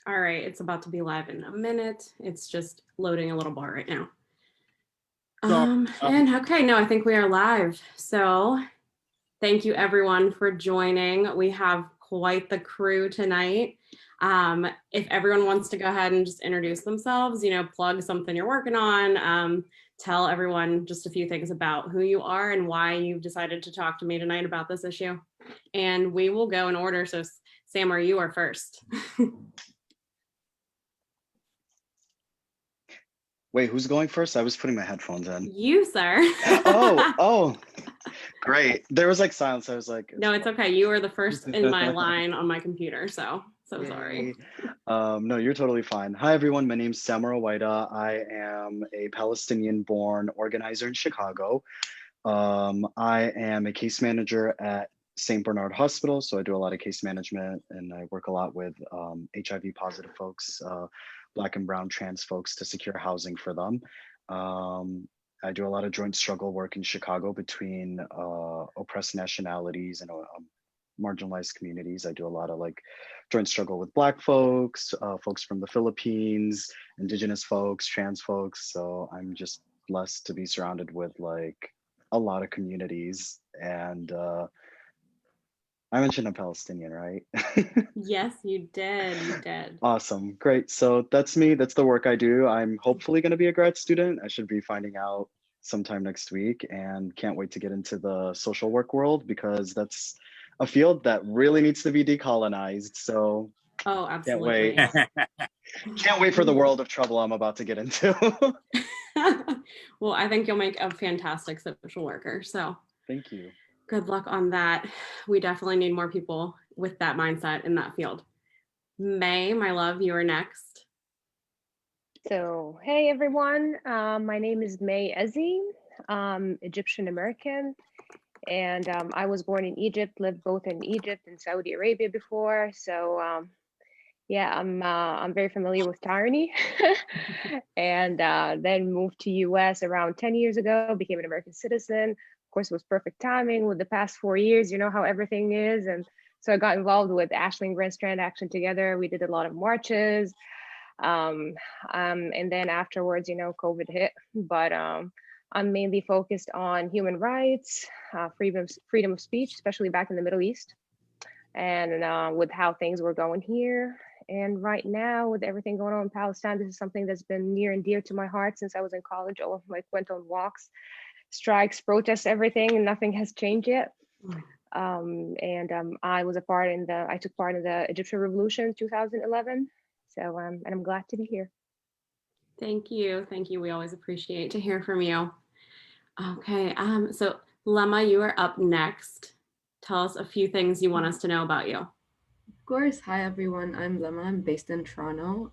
All right, it's about to be live in a minute. It's just loading a little bar right now. And okay, no, I think we are live. So thank you everyone for joining. We have quite the crew tonight. If everyone wants to go ahead and just introduce themselves, plug something you're working on, tell everyone just a few things about who you are and why you've decided to talk to me tonight about this issue. And we will go in order. So Sam, you are first. Wait, who's going first? I was putting my headphones in. You, sir. Oh, great. There was like silence. I was like, no, it's okay. You were the first in my line on my computer, so Yay. Sorry. No, you're totally fine. Hi, everyone. My name's Owaida. I am a Palestinian-born organizer in Chicago. I am a case manager at St. Bernard Hospital, so I do a lot of case management, and I work a lot with HIV positive folks, Black and brown trans folks, to secure housing for them. I do a lot of joint struggle work in Chicago between oppressed nationalities and marginalized communities. I do a lot of joint struggle with Black folks, folks from the Philippines, Indigenous folks, trans folks. So I'm just blessed to be surrounded with a lot of communities. And I mentioned I'm Palestinian, right? Yes, you did. You did. Awesome. Great. So that's me. That's the work I do. I'm hopefully going to be a grad student. I should be finding out sometime next week, and can't wait to get into the social work world because that's a field that really needs to be decolonized. So oh, absolutely. Can't wait for the world of trouble I'm about to get into. Well, I think you'll make a fantastic social worker. So thank you. Good luck on that. We definitely need more people with that mindset in that field. May, my love, you are next. So, hey everyone, my name is May Ezi, Egyptian American, and I was born in Egypt, lived both in Egypt and Saudi Arabia before. So, yeah, I'm very familiar with tyranny, and then moved to US around 10 years ago, became an American citizen. Of course, it was perfect timing with the past 4 years, you know how everything is. And so I got involved with Ashland Grand Strand Action Together. We did a lot of marches. And then afterwards, COVID hit, but I'm mainly focused on human rights, freedom of speech, especially back in the Middle East, and with how things were going here. And right now, with everything going on in Palestine, this is something that's been near and dear to my heart since I was in college. I went on walks, strikes, protests, everything, and nothing has changed yet. I took part in the Egyptian Revolution 2011. So, and I'm glad to be here. Thank you. Thank you. We always appreciate to hear from you. Okay. So Lama, you are up next. Tell us a few things you want us to know about you. Of course. Hi, everyone. I'm Lama. I'm based in Toronto.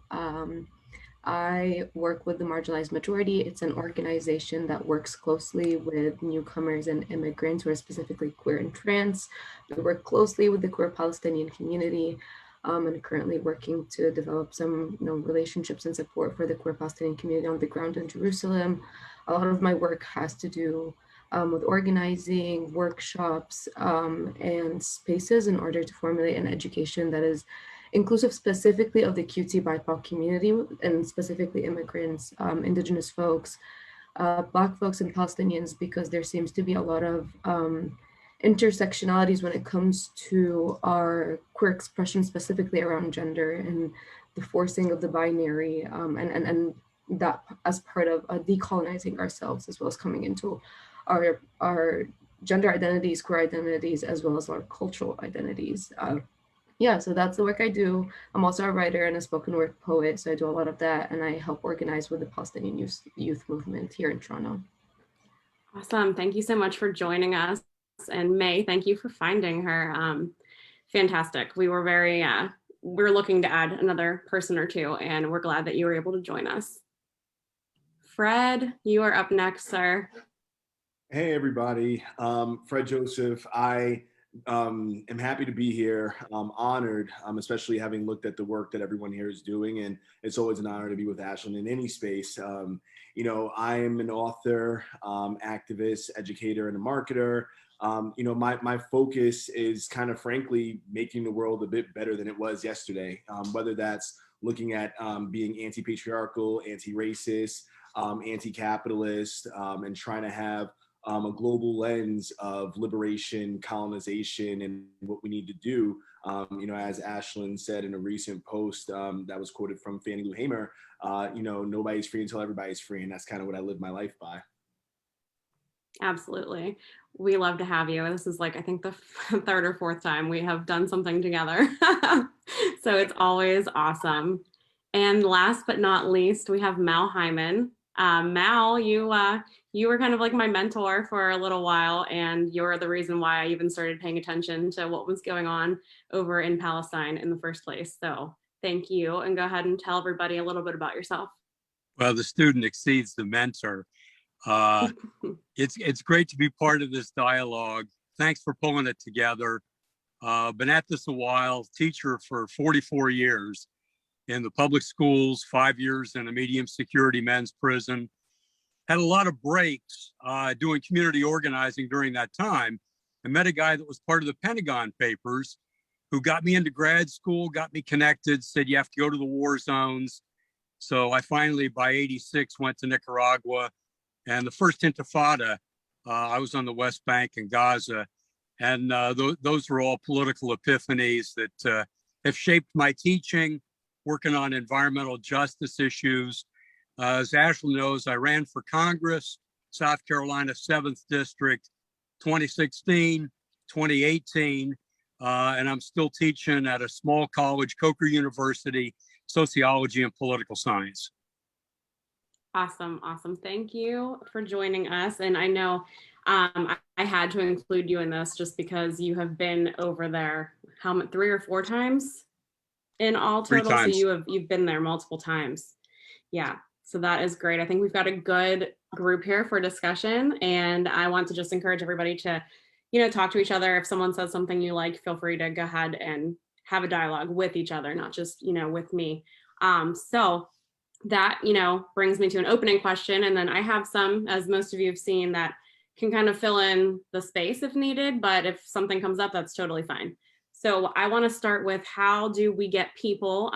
I work with the Marginalized Majority. It's an organization that works closely with newcomers and immigrants who are specifically queer and trans. We work closely with the queer Palestinian community, and currently working to develop some relationships and support for the queer Palestinian community on the ground in Jerusalem. A lot of my work has to do with organizing workshops and spaces in order to formulate an education that is inclusive specifically of the QT BIPOC community, and specifically immigrants, Indigenous folks, Black folks, and Palestinians, because there seems to be a lot of intersectionalities when it comes to our queer expression, specifically around gender and the forcing of the binary, and that as part of decolonizing ourselves, as well as coming into our gender identities, queer identities, as well as our cultural identities. Yeah, so that's the work I do. I'm also a writer and a spoken word poet, so I do a lot of that, and I help organize with the Palestinian youth movement here in Toronto. Awesome. Thank you so much for joining us. And May, thank you for finding her. Fantastic. We were we're looking to add another person or two, and we're glad that you were able to join us. Fred, you are up next, sir. Hey, everybody. Fred Joseph. I am happy to be here. I'm honored, especially having looked at the work that everyone here is doing. And it's always an honor to be with Ashland in any space. I am an author, activist, educator, and a marketer. My focus is kind of frankly making the world a bit better than it was yesterday, whether that's looking at being anti-patriarchal, anti-racist, anti-capitalist, and trying to have a global lens of liberation, colonization, and what we need to do. As Ashlyn said in a recent post that was quoted from Fannie Lou Hamer, nobody's free until everybody's free. And that's kind of what I live my life by. Absolutely. We love to have you. This is like, I think the third or fourth time we have done something together. So it's always awesome. And last but not least, we have Mel Hyman. Mal, you were kind of like my mentor for a little while, and you're the reason why I even started paying attention to what was going on over in Palestine in the first place. So thank you, and go ahead and tell everybody a little bit about yourself. Well, the student exceeds the mentor. It's great to be part of this dialogue. Thanks for pulling it together. Been at this a while, teacher for 44 years in the public schools, 5 years in a medium security men's prison. Had a lot of breaks doing community organizing during that time. I met a guy that was part of the Pentagon Papers who got me into grad school, got me connected, said you have to go to the war zones. So I finally, by 86, went to Nicaragua. And the first Intifada, I was on the West Bank in Gaza. And those were all political epiphanies that have shaped my teaching, working on environmental justice issues. As Ashley knows, I ran for Congress, South Carolina 7th District, 2016, 2018, and I'm still teaching at a small college, Coker University, sociology and political science. Awesome. Thank you for joining us. And I know I had to include you in this just because you have been over there, how many, 3 or 4 times in all total? 3 times. So you've been there multiple times. Yeah. So that is great. I think we've got a good group here for discussion, and I want to just encourage everybody to, talk to each other. If someone says something you like, feel free to go ahead and have a dialogue with each other, not just, with me. So that, brings me to an opening question. And then I have some, as most of you have seen, that can kind of fill in the space if needed, but if something comes up, that's totally fine. So I want to start with, how do we get people,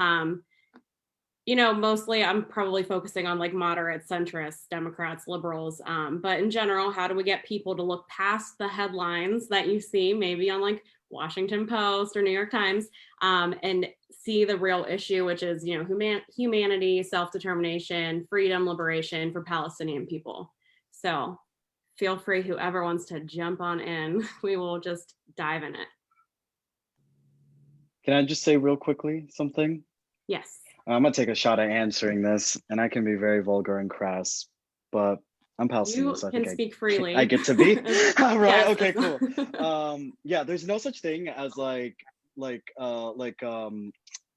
mostly I'm probably focusing on like moderate, centrists, Democrats, liberals, but in general, how do we get people to look past the headlines that you see maybe on like Washington Post or New York Times, and see the real issue, which is, humanity, self-determination, freedom, liberation for Palestinian people. So feel free, whoever wants to jump on in, we will just dive in it. Can I just say real quickly something? Yes. I'm gonna take a shot at answering this, and I can be very vulgar and crass, but I'm Palestinian, so I can think speak freely. I get to be. All right. Yes. Okay. Cool. Yeah. There's no such thing as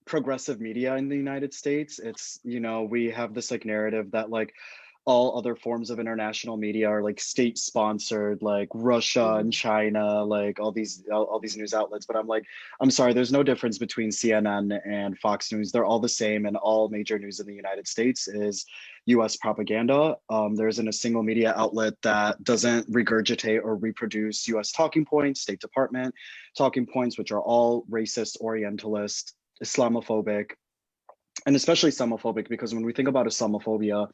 progressive media in the United States. It's, we have this like narrative that like all other forms of international media are like state sponsored, like Russia and China, like all these news outlets. But I'm sorry, there's no difference between CNN and Fox News. They're all the same, and all major news in the United States is US propaganda. There isn't a single media outlet that doesn't regurgitate or reproduce US talking points, State Department talking points, which are all racist, Orientalist, Islamophobic, and especially Islamophobic, because when we think about Islamophobia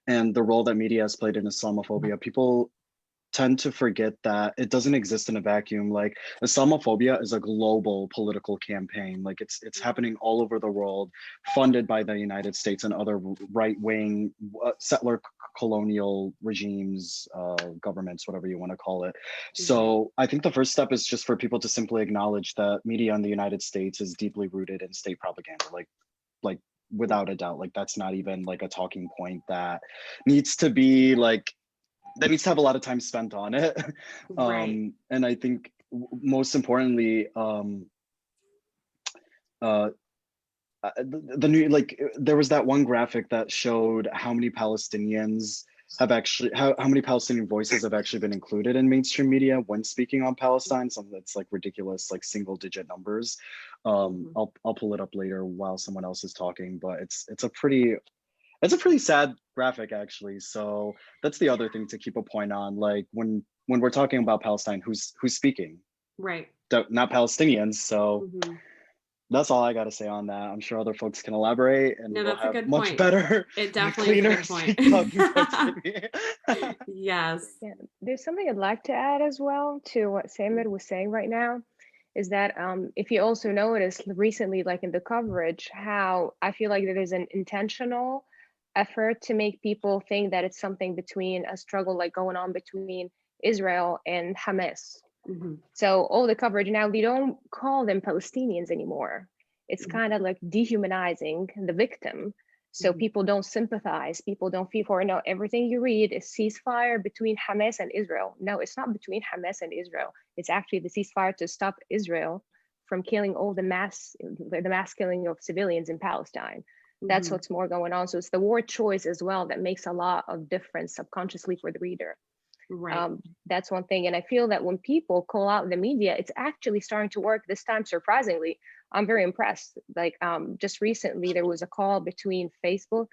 and the role that media has played in Islamophobia, people tend to forget that it doesn't exist in a vacuum. Like, Islamophobia is a global political campaign. Like, it's happening all over the world, funded by the United States and other right-wing settler colonial regimes, governments, whatever you want to call it. So I think the first step is just for people to simply acknowledge that media in the United States is deeply rooted in state propaganda. Like without a doubt, like that's not even like a talking point that needs to be like, that needs to have a lot of time spent on it. Right. And I think most importantly, the new, like, there was that one graphic that showed how many Palestinians have actually, how many Palestinian voices have actually been included in mainstream media when speaking on Palestine. Something that's like ridiculous, like single-digit numbers. I'll pull it up later while someone else is talking, but it's a pretty sad graphic, actually. So that's the other thing to keep a point on. Like, when we're talking about Palestine, who's speaking? Right. Not Palestinians. So That's all I got to say on that. I'm sure other folks can elaborate, and No, we'll that's a have good much point. better, It definitely is a cleaner good point. speak points than me. Yes. Yeah, there's something I'd like to add as well to what Samir was saying right now, is that if you also notice recently, like in the coverage, how I feel like there is an intentional effort to make people think that it's something between a struggle like going on between Israel and Hamas. Mhm. So all the coverage now, they don't call them Palestinians anymore. It's kind of like dehumanizing the victim. So people don't sympathize, people don't feel for it. No, everything you read is ceasefire between Hamas and Israel. No, it's not between Hamas and Israel. It's actually the ceasefire to stop Israel from killing all the mass killing of civilians in Palestine. That's Mhm. what's more going on. So it's the word choice as well that makes a lot of difference subconsciously for the reader. Right. That's one thing. And I feel that when people call out the media, it's actually starting to work this time, surprisingly. I'm very impressed. Like just recently, there was a call between Facebook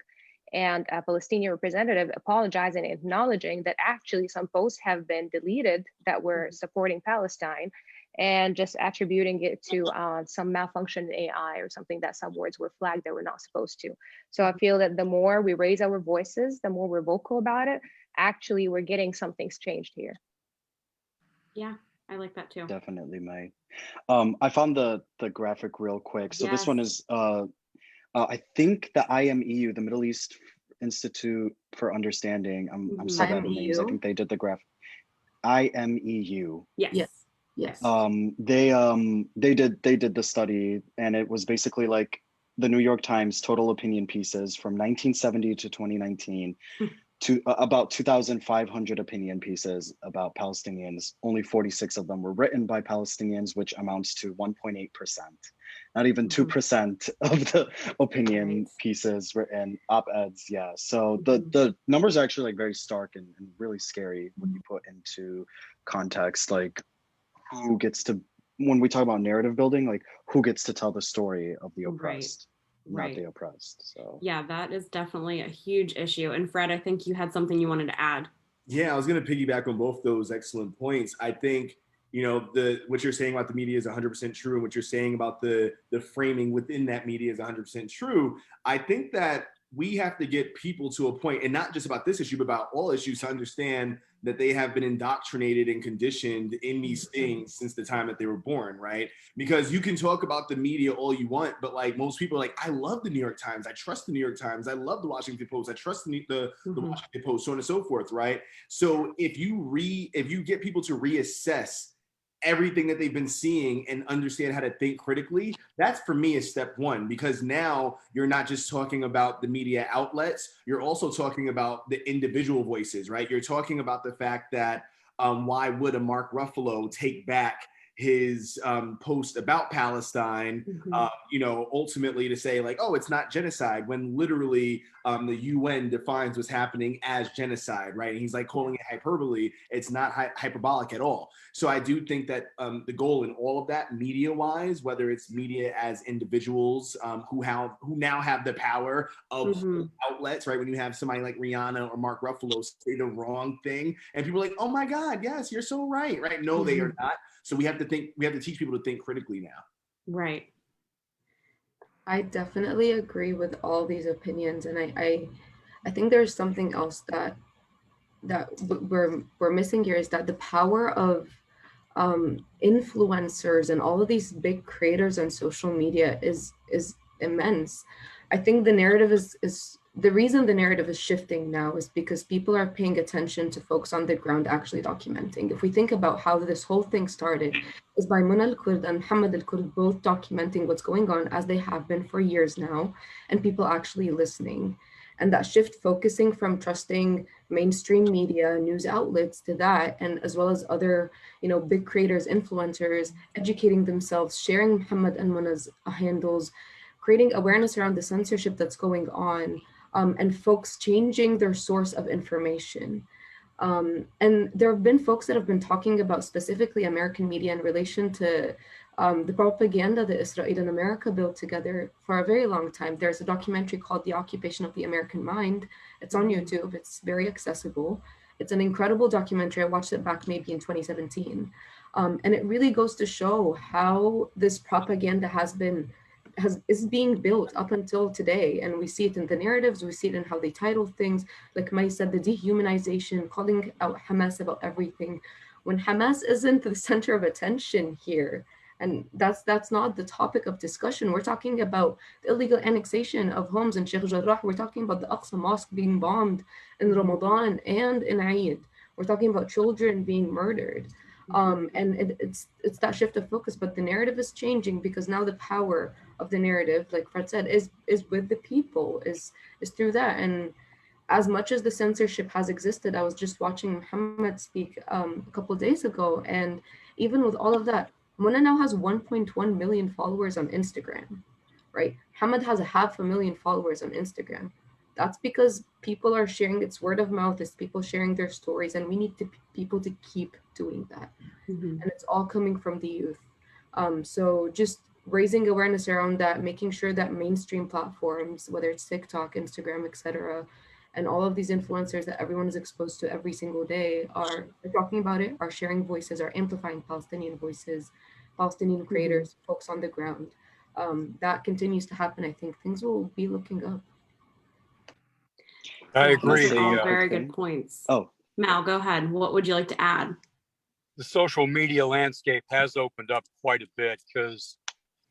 and a Palestinian representative apologizing and acknowledging that actually some posts have been deleted that were supporting Palestine, and just attributing it to some malfunction in AI or something, that some words were flagged that were not supposed to. So I feel that the more we raise our voices, the more we're vocal about it, actually we're getting something's changed here. Yeah, I like that too. Definitely, May. I found the graphic real quick. So this one Yes. is I think the IMEU, the Middle East Institute for Understanding. I'm so bad with names. I IMEU? think they did the graph. IMEU. Yes. Yes. Yes. They did the study, and it was basically like the New York Times total opinion pieces from 1970 to 2019 to about 2,500 opinion pieces about Palestinians. Only 46 of them were written by Palestinians, which amounts to 1.8%. Not even 2% of the opinion Right. pieces written, op-eds. Yeah. So the numbers are actually like very stark and really scary when you put into context, like who gets to, when we talk about narrative building, like who gets to tell the story of the oppressed, not the oppressed. So yeah, that is definitely a huge issue. And Fred, I think you had something you wanted to add. Yeah, I was going to piggyback on both those excellent points. I think, you know, what you're saying about the media is 100% true, and what you're saying about the framing within that media is 100% true. I think that we have to get people to a point, and not just about this issue, but about all issues, to understand that they have been indoctrinated and conditioned in these things since the time that they were born, right? Because you can talk about the media all you want, but like most people are like, I love the New York Times, I trust the New York Times, I love the Washington Post, I trust the Washington Post, so on and so forth, right? So if you get people to reassess everything that they've been seeing and understand how to think critically, that's for me is step one, because now you're not just talking about the media outlets, you're also talking about the individual voices, right? You're talking about the fact that why would a Mark Ruffalo take back his post about Palestine, you know, ultimately to say like, oh, it's not genocide, when literally the UN defines what's happening as genocide, right? And he's like calling it hyperbole. It's not hyperbolic at all. So I do think that the goal in all of that, media-wise, whether it's media as individuals who now have the power of outlets, right? When you have somebody like Rihanna or Mark Ruffalo say the wrong thing, and people are like, "Oh my God, yes, you're so right," right? No, they are not. So we have to teach people to think critically now. Right. I definitely agree with all these opinions, and I think there's something else that we're missing here, is that the power of influencers and all of these big creators on social media is immense. I think the narrative is the reason the narrative is shifting now is because people are paying attention to folks on the ground actually documenting. If we think about how this whole thing started, is by Mona al-Kurd and Muhammad al-Kurd both documenting what's going on, as they have been for years now, and people actually listening. And that shift focusing from trusting mainstream media, news outlets, to that, and as well as other, you know, big creators, influencers, educating themselves, sharing Muhammad and Mona's handles, creating awareness around the censorship that's going on, and folks changing their source of information. And there have been folks that have been talking about specifically American media in relation to the propaganda that Israel and America built together for a very long time. There's a documentary called The Occupation of the American Mind. It's on YouTube. It's very accessible. It's an incredible documentary. I watched it back maybe in 2017. And it really goes to show how this propaganda has been is being built up until today. And we see it in the narratives, we see it in how they title things. Like Mai said, the dehumanization, calling out Hamas about everything, when Hamas isn't the center of attention here. And that's not the topic of discussion. We're talking about the illegal annexation of homes in Sheikh Jarrah. We're talking about the Aqsa Mosque being bombed in Ramadan and in Eid. We're talking about children being murdered. And it's that shift of focus, but the narrative is changing because now the power of the narrative, like Fred said, is with the people, is through that. And as much as the censorship has existed, I was just watching Muhammad speak a couple of days ago, and even with all of that, Mona now has 1.1 million followers on Instagram, right? Hamad has 500,000 followers on Instagram. That's because people are sharing, it's word of mouth, it's people sharing their stories, and we need people to keep doing that. And it's all coming from the youth. So just raising awareness around that, making sure that mainstream platforms, whether it's TikTok, Instagram, etc., and all of these influencers that everyone is exposed to every single day are talking about it, are sharing voices, are amplifying Palestinian voices, Palestinian creators, folks on the ground. That continues to happen. I think things will be looking up. I agree. Those are all very good points. Oh, Mal, go ahead. What would you like to add? The social media landscape has opened up quite a bit because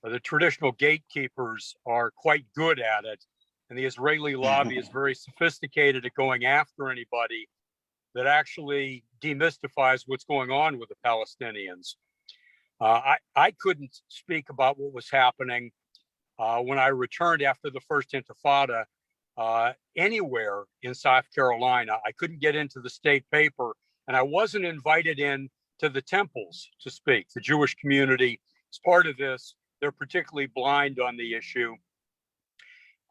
the traditional gatekeepers are quite good at it. And the Israeli lobby is very sophisticated at going after anybody that actually demystifies what's going on with the Palestinians. I couldn't speak about what was happening when I returned after the first Intifada anywhere in South Carolina. I couldn't get into the state paper, and I wasn't invited in to the temples to speak. The Jewish community is part of this. They're particularly blind on the issue.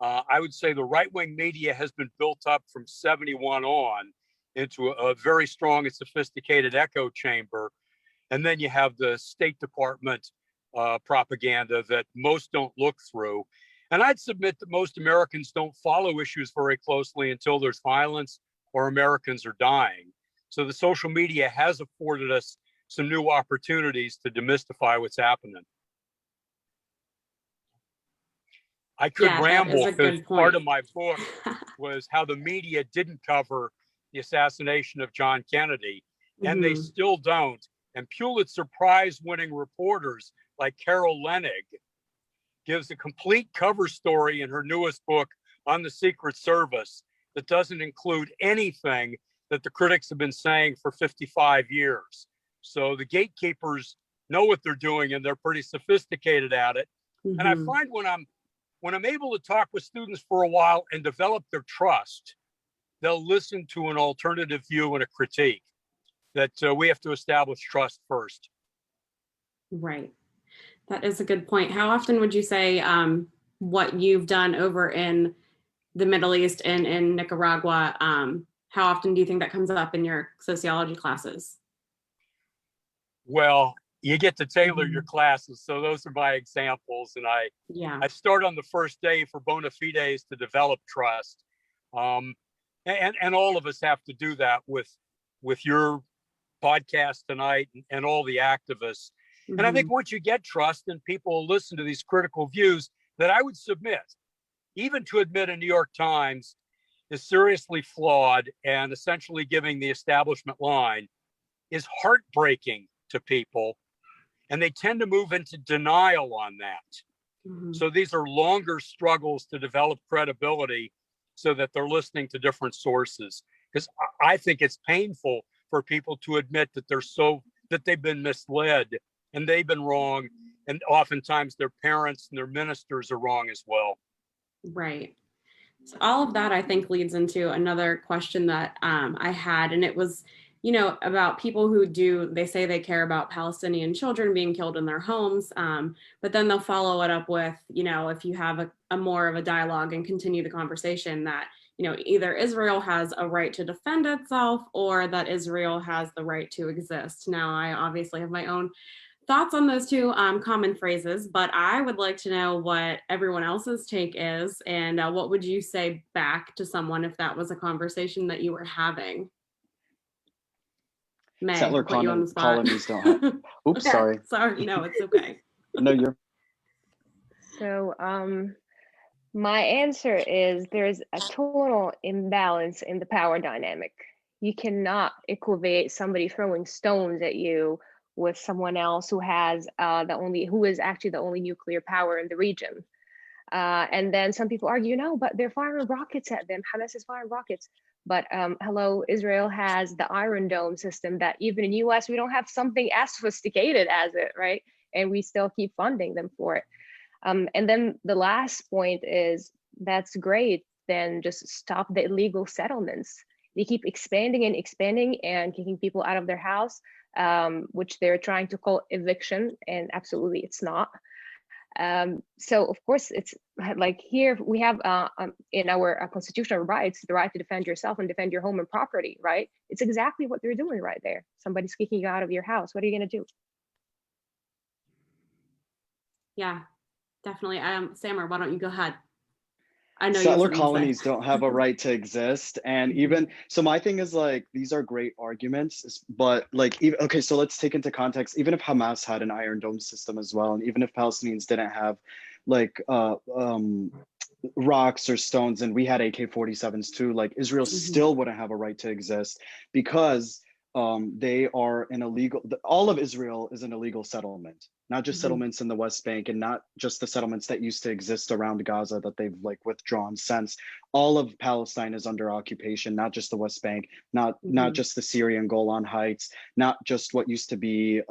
I would say the right-wing media has been built up from 71 on into a very strong and sophisticated echo chamber. And then you have the State Department propaganda that most don't look through. And I'd submit that most Americans don't follow issues very closely until there's violence or Americans are dying. So the social media has afforded us some new opportunities to demystify what's happening. I could ramble because part of my book was how the media didn't cover the assassination of John Kennedy, and they still don't. And Pulitzer Prize winning reporters like Carol Leonnig gives a complete cover story in her newest book on the Secret Service that doesn't include anything that the critics have been saying for 55 years. So the gatekeepers know what they're doing, and they're pretty sophisticated at it. And I find when I'm able to talk with students for a while and develop their trust, they'll listen to an alternative view and a critique. That we have to establish trust first. Right. That is a good point. How often would you say what you've done over in the Middle East and in Nicaragua, how often do you think that comes up in your sociology classes? Well, you get to tailor your classes. So those are my examples. And I start on the first day for bona fides to develop trust. And all of us have to do that with your podcast tonight and all the activists. And I think once you get trust and people will listen to these critical views that I would submit, even to admit a New York Times is seriously flawed and essentially giving the establishment line is heartbreaking to people. And they tend to move into denial on that. So these are longer struggles to develop credibility so that they're listening to different sources. Because I think it's painful for people to admit that they've been misled and they've been wrong. And oftentimes their parents and their ministers are wrong as well. Right. So all of that, I think, leads into another question that I had, and it was, about people who they say they care about Palestinian children being killed in their homes, but then they'll follow it up with, if you have a more of a dialogue and continue the conversation that, either Israel has a right to defend itself or that Israel has the right to exist. Now, I obviously have my own thoughts on those two common phrases, but I would like to know what everyone else's take is, and what would you say back to someone if that was a conversation that you were having? May, Settler colonies don't have. Oops, Okay. sorry. Sorry, no, it's okay. No, you're. So my answer is there's a total imbalance in the power dynamic. You cannot equate somebody throwing stones at you with someone else who has who is actually the only nuclear power in the region. And then some people argue, no, but they're firing rockets at them. Hamas is firing rockets. But hello, Israel has the Iron Dome system that even in US, we don't have something as sophisticated as it, right? And we still keep funding them for it. And then the last point is that's great. Then just stop the illegal settlements. They keep expanding and kicking people out of their house, which they're trying to call eviction, and absolutely it's not. So of course it's like here we have in our constitutional rights the right to defend yourself and defend your home and property, right? It's exactly what they're doing right there. Somebody's kicking you out of your house. What are you going to do? Yeah, definitely. Samar, why don't you go ahead? I know settler colonies don't have a right to exist. And even so, my thing is like, these are great arguments, but like, even, okay, so let's take into context, even if Hamas had an Iron Dome system as well, and even if Palestinians didn't have like rocks or stones, and we had AK-47s too, like Israel still wouldn't have a right to exist, because they are an illegal, all of Israel is an illegal settlement, not just settlements in the West Bank, and not just the settlements that used to exist around Gaza that they've like withdrawn since. All of Palestine is under occupation, not just the West Bank, not just the Syrian Golan Heights, not just what used to be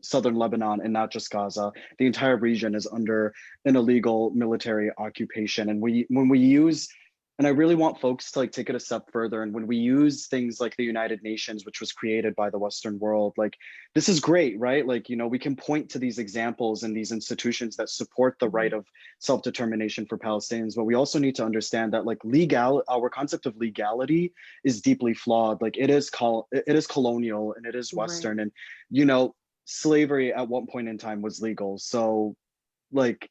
southern Lebanon, and not just Gaza. The entire region is under an illegal military occupation. And when we use, and I really want folks to like take it a step further, and when we use things like the United Nations, which was created by the Western world, like this is great, right? Like, you know, we can point to these examples and these institutions that support the right of self-determination for Palestinians, but we also need to understand that like our concept of legality is deeply flawed. Like it is colonial and it is Western, and you know, slavery at one point in time was legal. So like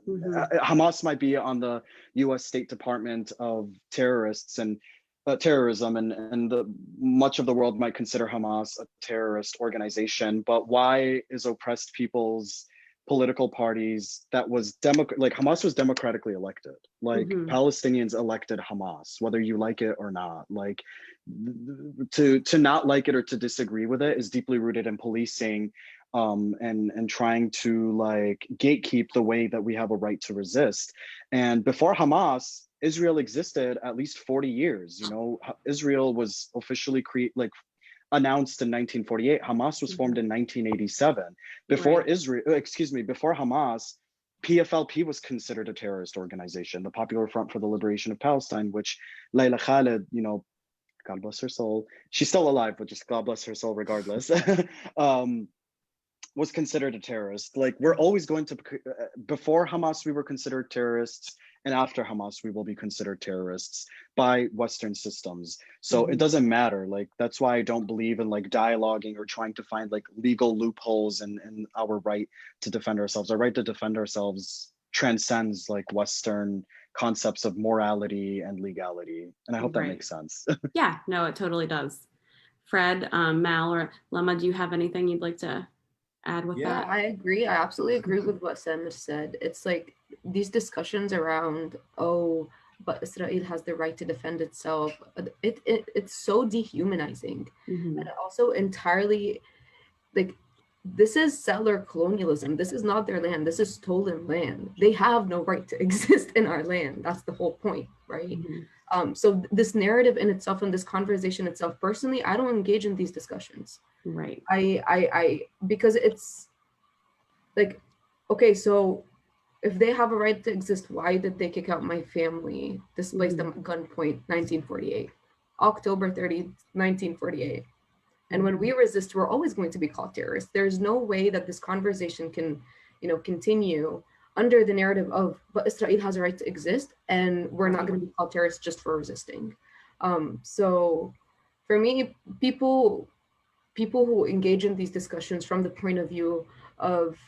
Hamas might be on the U.S. State Department of terrorists and terrorism, and much of the world might consider Hamas a terrorist organization. But why is oppressed people's political parties that was like Hamas was democratically elected, like Palestinians elected Hamas, whether you like it or not. Like to not like it or to disagree with it is deeply rooted in policing and trying to like gatekeep the way that we have a right to resist. And before Hamas, Israel existed at least 40 years. You know, Israel was officially announced in 1948. Hamas was formed in 1987. Before before Hamas, PFLP was considered a terrorist organization, the Popular Front for the Liberation of Palestine, which Layla Khaled, you know, God bless her soul, she's still alive, but just God bless her soul regardless, was considered a terrorist. Like we're always going to, before Hamas, we were considered terrorists, and after Hamas, we will be considered terrorists by Western systems. So it doesn't matter. Like, that's why I don't believe in like dialoguing or trying to find like legal loopholes in our right to defend ourselves. Our right to defend ourselves transcends like Western concepts of morality and legality. And I hope that makes sense. Yeah, no, it totally does. Fred, Mal, or Lama, do you have anything you'd like to add with that? I agree. I absolutely agree with what Sam said. It's like these discussions around, oh, but Israel has the right to defend itself. It's so dehumanizing. And also entirely, like, this is settler colonialism. This is not their land. This is stolen land. They have no right to exist in our land. That's the whole point, right? So this narrative in itself and this conversation itself, personally, I don't engage in these discussions. Right. I because it's like, okay, so if they have a right to exist, why did they kick out my family, displace them at gunpoint, 1948, October 30th, 1948? And when we resist, we're always going to be called terrorists. There's no way that this conversation can, continue under the narrative of, but Israel has a right to exist, and we're not going to be called terrorists just for resisting. So for me, people who engage in these discussions from the point of view of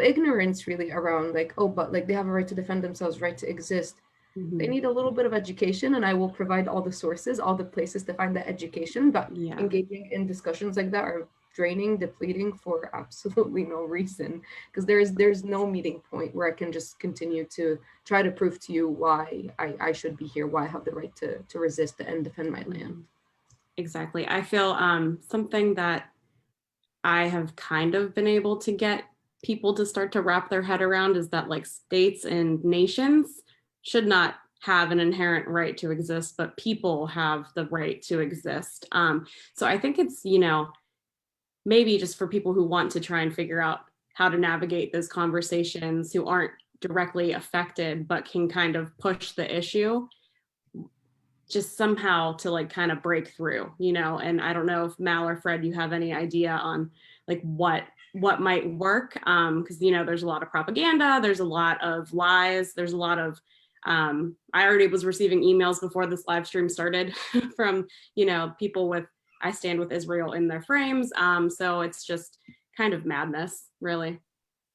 ignorance, really, around like, oh, but like they have a right to defend themselves, right to exist. They need a little bit of education, and I will provide all the sources, all the places to find that education. But engaging in discussions like that are draining, depleting for absolutely no reason, because there's no meeting point where I can just continue to try to prove to you why I should be here, why I have the right to resist and defend my land. Exactly. I feel something that I have kind of been able to get people to start to wrap their head around is that like states and nations should not have an inherent right to exist, but people have the right to exist. So I think it's, maybe just for people who want to try and figure out how to navigate those conversations, who aren't directly affected, but can kind of push the issue, just somehow to like kind of break through, and I don't know if Mal or Fred, you have any idea on like what might work, because there's a lot of propaganda, there's a lot of lies, there's a lot of I already was receiving emails before this live stream started from people with I stand with Israel in their frames, so it's just kind of madness, really.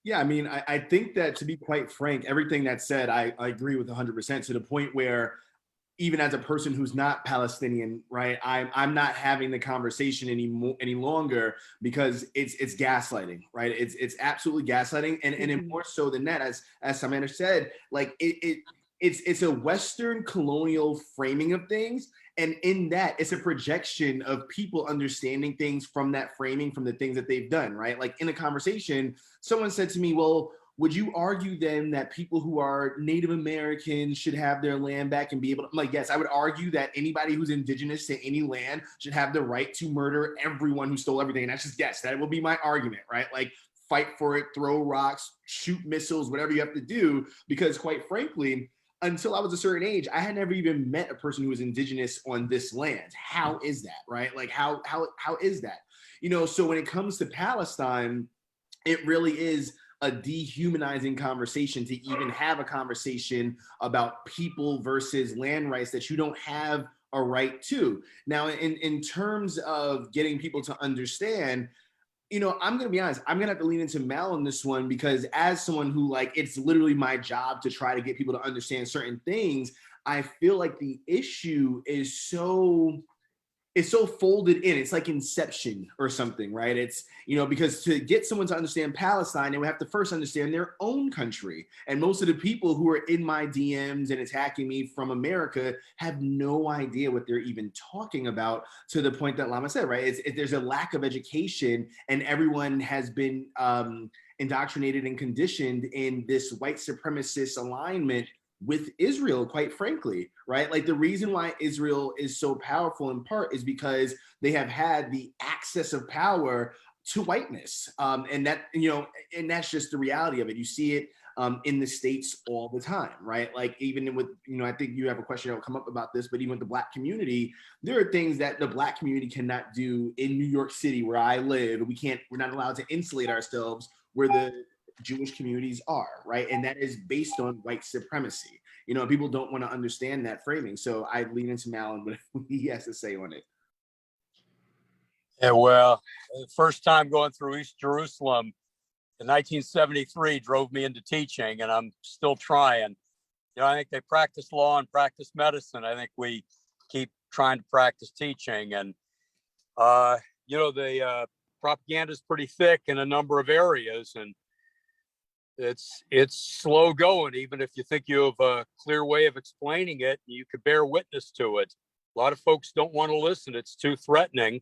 Yeah, I mean, I think that, to be quite frank, everything that's said, I agree with 100%, to the point where even as a person who's not Palestinian, right, I'm not having the conversation any longer, because it's gaslighting, right? It's absolutely gaslighting, and more so than that, as Samantha said, like it's a Western colonial framing of things. And in that, it's a projection of people understanding things from that framing, from the things that they've done, right? Like in a conversation, someone said to me, well, would you argue then that people who are Native Americans should have their land back and be able to, I'm like, yes, I would argue that anybody who's indigenous to any land should have the right to murder everyone who stole everything. And that's just, yes, that will be my argument, right? Like, fight for it, throw rocks, shoot missiles, whatever you have to do, because quite frankly, until I was a certain age, I had never even met a person who was indigenous on this land. How is that, right? Like, how is that? So when it comes to Palestine, it really is a dehumanizing conversation to even have a conversation about people versus land rights that you don't have a right to. Now, in terms of getting people to understand, I'm going to be honest, I'm going to have to lean into Mel on this one, because as someone who, like, it's literally my job to try to get people to understand certain things, I feel like the issue is so folded in. It's like Inception or something, right? It's, because to get someone to understand Palestine, they would have to first understand their own country. And most of the people who are in my DMs and attacking me from America have no idea what they're even talking about, to the point that Lama said, right? There's a lack of education, and everyone has been indoctrinated and conditioned in this white supremacist alignment with Israel, quite frankly, right? Like, the reason why Israel is so powerful in part is because they have had the access of power to whiteness. And that's just the reality of it. You see it in the States all the time, right? Like, even with, I think you have a question that will come up about this, but even with the Black community, there are things that the Black community cannot do in New York City, where I live. We're not allowed to insulate ourselves where the Jewish communities are, right? And that is based on white supremacy. People don't want to understand that framing. So I lean into Mal and what he has to say on it. Yeah, well, the first time going through East Jerusalem in 1973 drove me into teaching, and I'm still trying. I think they practice law and practice medicine. I think we keep trying to practice teaching. And, the propaganda is pretty thick in a number of areas, and it's slow going. Even if you think you have a clear way of explaining it, you could bear witness to it. A lot of folks don't want to listen. It's too threatening.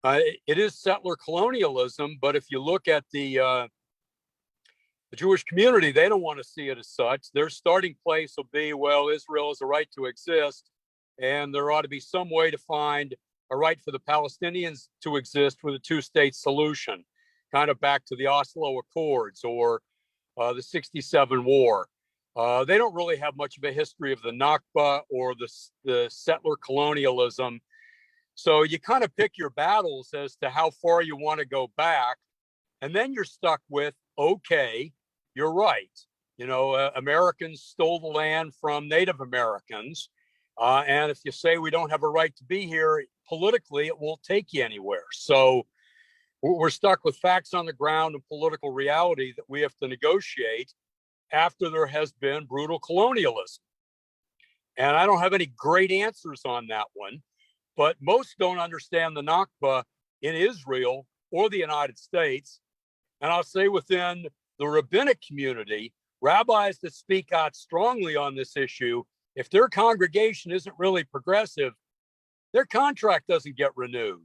It is settler colonialism, but if you look at the Jewish community, they don't want to see it as such. Their starting place will be, well, Israel has a right to exist, and there ought to be some way to find a right for the Palestinians to exist with a two-state solution, kind of back to the Oslo Accords or the '67 war. They don't really have much of a history of the Nakba or the settler colonialism. So you kind of pick your battles as to how far you want to go back. And then you're stuck with, okay, you're right. Americans stole the land from Native Americans. And if you say we don't have a right to be here, politically, it won't take you anywhere. So we're stuck with facts on the ground and political reality that we have to negotiate after there has been brutal colonialism. And I don't have any great answers on that one, but most don't understand the Nakba in Israel or the United States. And I'll say within the rabbinic community, rabbis that speak out strongly on this issue, if their congregation isn't really progressive, their contract doesn't get renewed.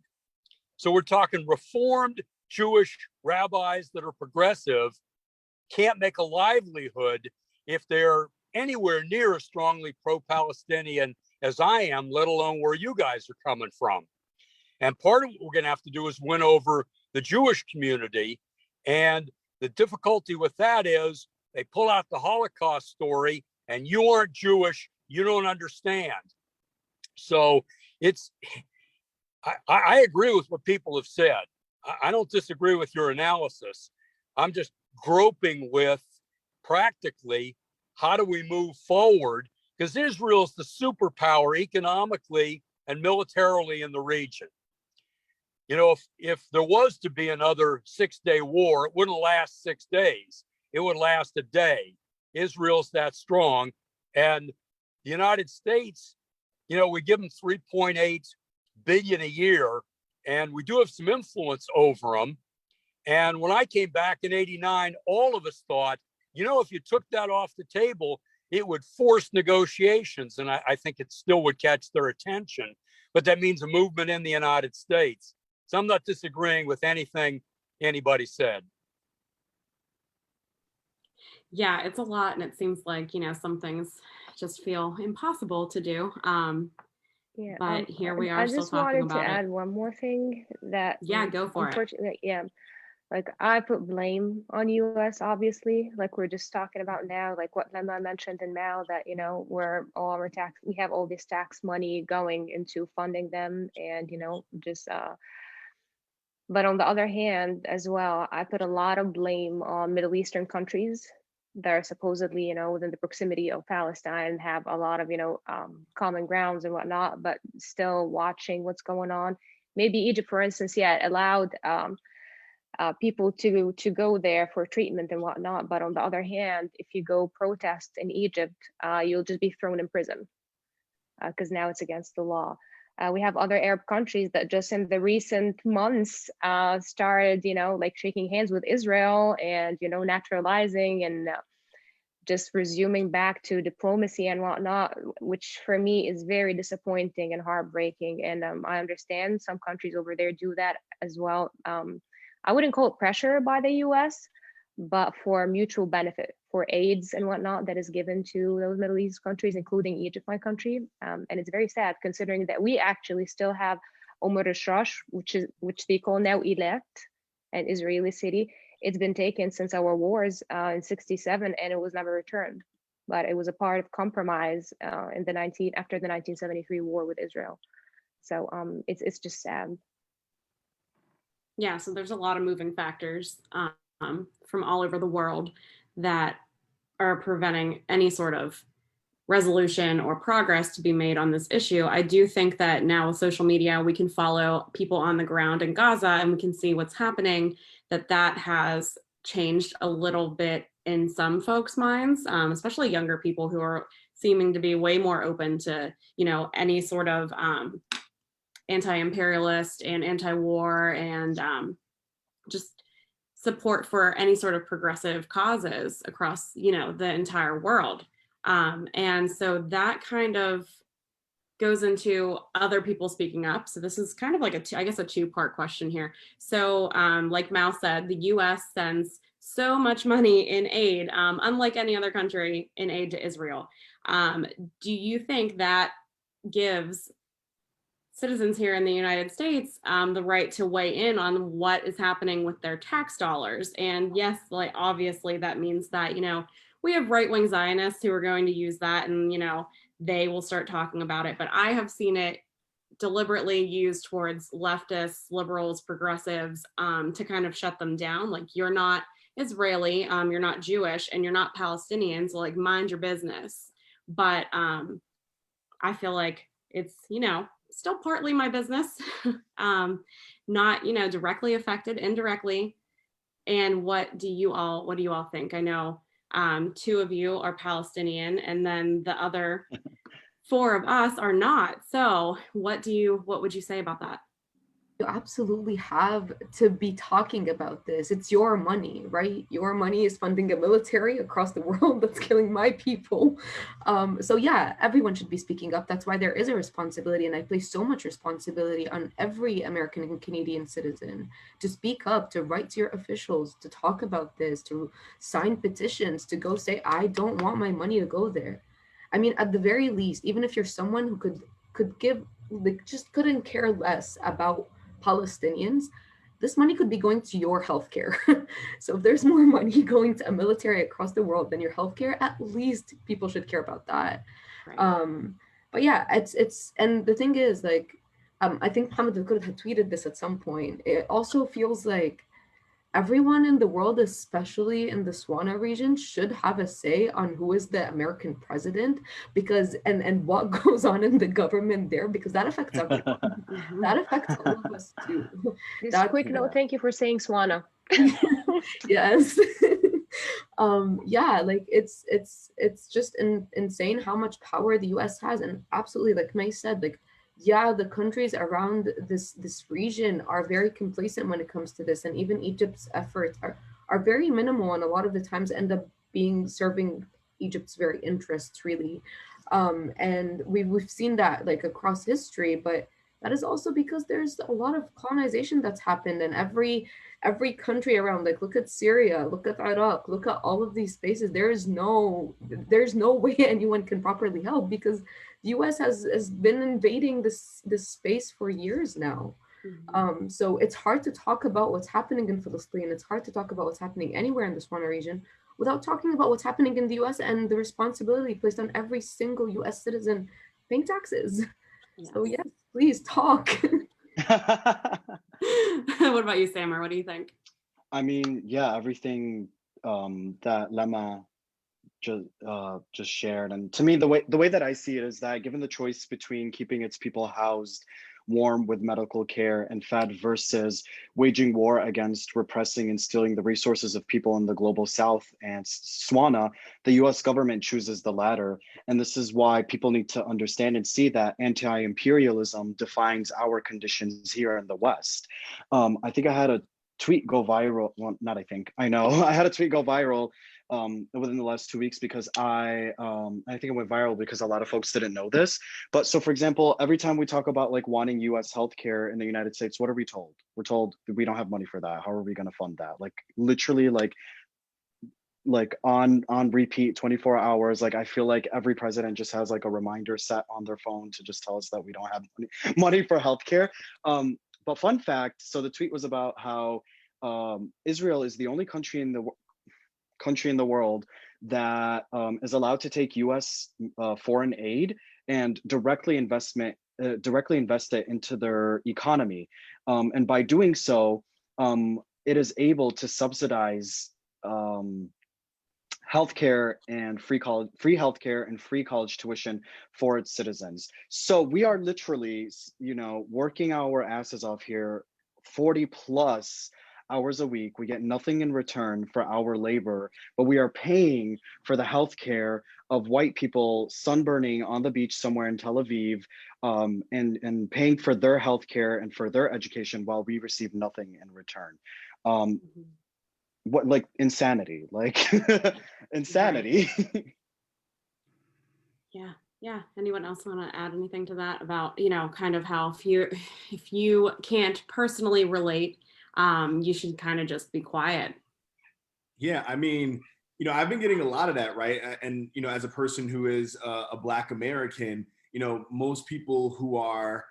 So we're talking Reformed Jewish rabbis that are progressive can't make a livelihood if they're anywhere near as strongly pro-Palestinian as I am, let alone where you guys are coming from. And part of what we're going to have to do is win over the Jewish community. And the difficulty with that is they pull out the Holocaust story and you aren't Jewish, you don't understand. So I agree with what people have said. I don't disagree with your analysis. I'm just groping with practically how do we move forward, because Israel is the superpower economically and militarily in the region. You know, if there was to be another 6-day war, it wouldn't last 6 days. It would last a day. Israel's that strong. And the United States, you know, we give them 3.8 billion a year, and we do have some influence over them. And when I came back in '89, all of us thought, you know, if you took that off the table, it would force negotiations. And I think it still would catch their attention. But that means a movement in the United States. So I'm not disagreeing with anything anybody said. Yeah, it's a lot. And it seems like, you know, some things just feel impossible to do. Yeah, But here we are I still just talking wanted to about add it. one more thing that Yeah, go for it. unfortunately, yeah, like I put blame on US, obviously, like we're just talking about now, like what Lama mentioned in Mal, that, you know, we have all this tax money going into funding them, and, you know, just but on the other hand as well, I put a lot of blame on Middle Eastern countries that are supposedly, you know, within the proximity of Palestine, have a lot of, you know, common grounds and whatnot, but still watching what's going on. Maybe Egypt, for instance, yeah, allowed people to go there for treatment and whatnot. But on the other hand, if you go protest in Egypt, you'll just be thrown in prison because now it's against the law. We have other Arab countries that just in the recent months started, you know, like shaking hands with Israel and, you know, naturalizing and just resuming back to diplomacy and whatnot, which for me is very disappointing and heartbreaking. And I understand some countries over there do that as well. I wouldn't call it pressure by the US, but for mutual benefit, for aids and whatnot that is given to those Middle East countries, including Egypt, my country. And it's very sad considering that we actually still have Rash, which they call now Eilat, an Israeli city. It's been taken since our wars in '67, and it was never returned. But it was a part of compromise after the 1973 war with Israel. So it's just sad. Yeah, so there's a lot of moving factors from all over the world that are preventing any sort of resolution or progress to be made on this issue. I do think that now with social media, we can follow people on the ground in Gaza and we can see what's happening, that has changed a little bit in some folks' minds, especially younger people who are seeming to be way more open to, you know, any sort of anti-imperialist and anti-war and just support for any sort of progressive causes across, you know, the entire world. And so that kind of goes into other people speaking up. So this is kind of like a two-part question here. So like Mal said, the US sends so much money in aid, unlike any other country, in aid to Israel. Do you think that gives citizens here in the United States the right to weigh in on what is happening with their tax dollars? And yes, like obviously that means that, you know, we have right-wing Zionists who are going to use that and, you know, they will start talking about it. But I have seen it deliberately used towards leftists, liberals, progressives to kind of shut them down. Like, you're not Israeli, you're not Jewish, and you're not Palestinian, so like mind your business. But I feel like it's, you know, still partly my business, not, you know, directly affected, indirectly. And what do you all think? I know two of you are Palestinian, and then the other 4 of us are not. So what would you say about that? you absolutely have to be talking about this. It's your money, right? Your money is funding a military across the world that's killing my people. So yeah, everyone should be speaking up. That's why there is a responsibility, and I place so much responsibility on every American and Canadian citizen to speak up, to write to your officials, to talk about this, to sign petitions, to go say, I don't want my money to go there. I mean, at the very least, even if you're someone who could give, like, just couldn't care less about Palestinians, this money could be going to your healthcare. So if there's more money going to a military across the world than your healthcare, at least people should care about that. Right. But yeah, it's and the thing is, like, I think Hamid had tweeted this at some point. It also feels like everyone in the world, especially in the Swana region, should have a say on who is the American president, because and what goes on in the government there, because that affects everyone. That affects all of us too. This That, quick note, thank you for saying Swana. yes. Yeah, like it's just insane how much power the US has. And absolutely, like May said, like, yeah, the countries around this region are very complacent when it comes to this, and even Egypt's efforts are very minimal, and a lot of the times end up being serving Egypt's very interests, really. And we've seen that, like, across history, but that is also because there's a lot of colonization that's happened, and every country around, like, look at Syria, look at Iraq, look at all of these spaces. There's no way anyone can properly help, because the US has been invading this space for years now. So it's hard to talk about what's happening in Palestine. It's hard to talk about what's happening anywhere in the Swana region without talking about what's happening in the US and the responsibility placed on every single US citizen paying taxes. Yes. So yes, please talk. What about you, Samar? What do you think? I mean, yeah, everything that Lama just shared, and to me, the way that I see it is that given the choice between keeping its people housed, warm with medical care and fed, versus waging war against, repressing, and stealing the resources of people in the global South and Swana, the US government chooses the latter. And this is why people need to understand and see that anti-imperialism defines our conditions here in the West. I think I had a tweet go viral. Well, not I think, I know. I had a tweet go viral within the last 2 weeks because I think it went viral because a lot of folks didn't know this. But so, for example, every time we talk about like wanting US healthcare in the United States, what are we told? We're told that we don't have money for that. How are we going to fund that? Like literally like on repeat 24 hours. Like I feel like every president just has like a reminder set on their phone to just tell us that we don't have money for healthcare. But fun fact, so the tweet was about how Israel is the only country in the world that is allowed to take US foreign aid and directly invest it into their economy. And by doing so, it is able to subsidize healthcare and free healthcare and free college tuition for its citizens. So we are literally, working our asses off here, 40 plus hours a week. We get nothing in return for our labor, but we are paying for the healthcare of white people sunburning on the beach somewhere in Tel Aviv, and paying for their healthcare and for their education while we receive nothing in return. What, like, insanity, like insanity. Yeah. Anyone else want to add anything to that about, kind of how if you can't personally relate, you should kind of just be quiet? Yeah, I mean, I've been getting a lot of that, right? And, as a person who is a Black American, most people who are,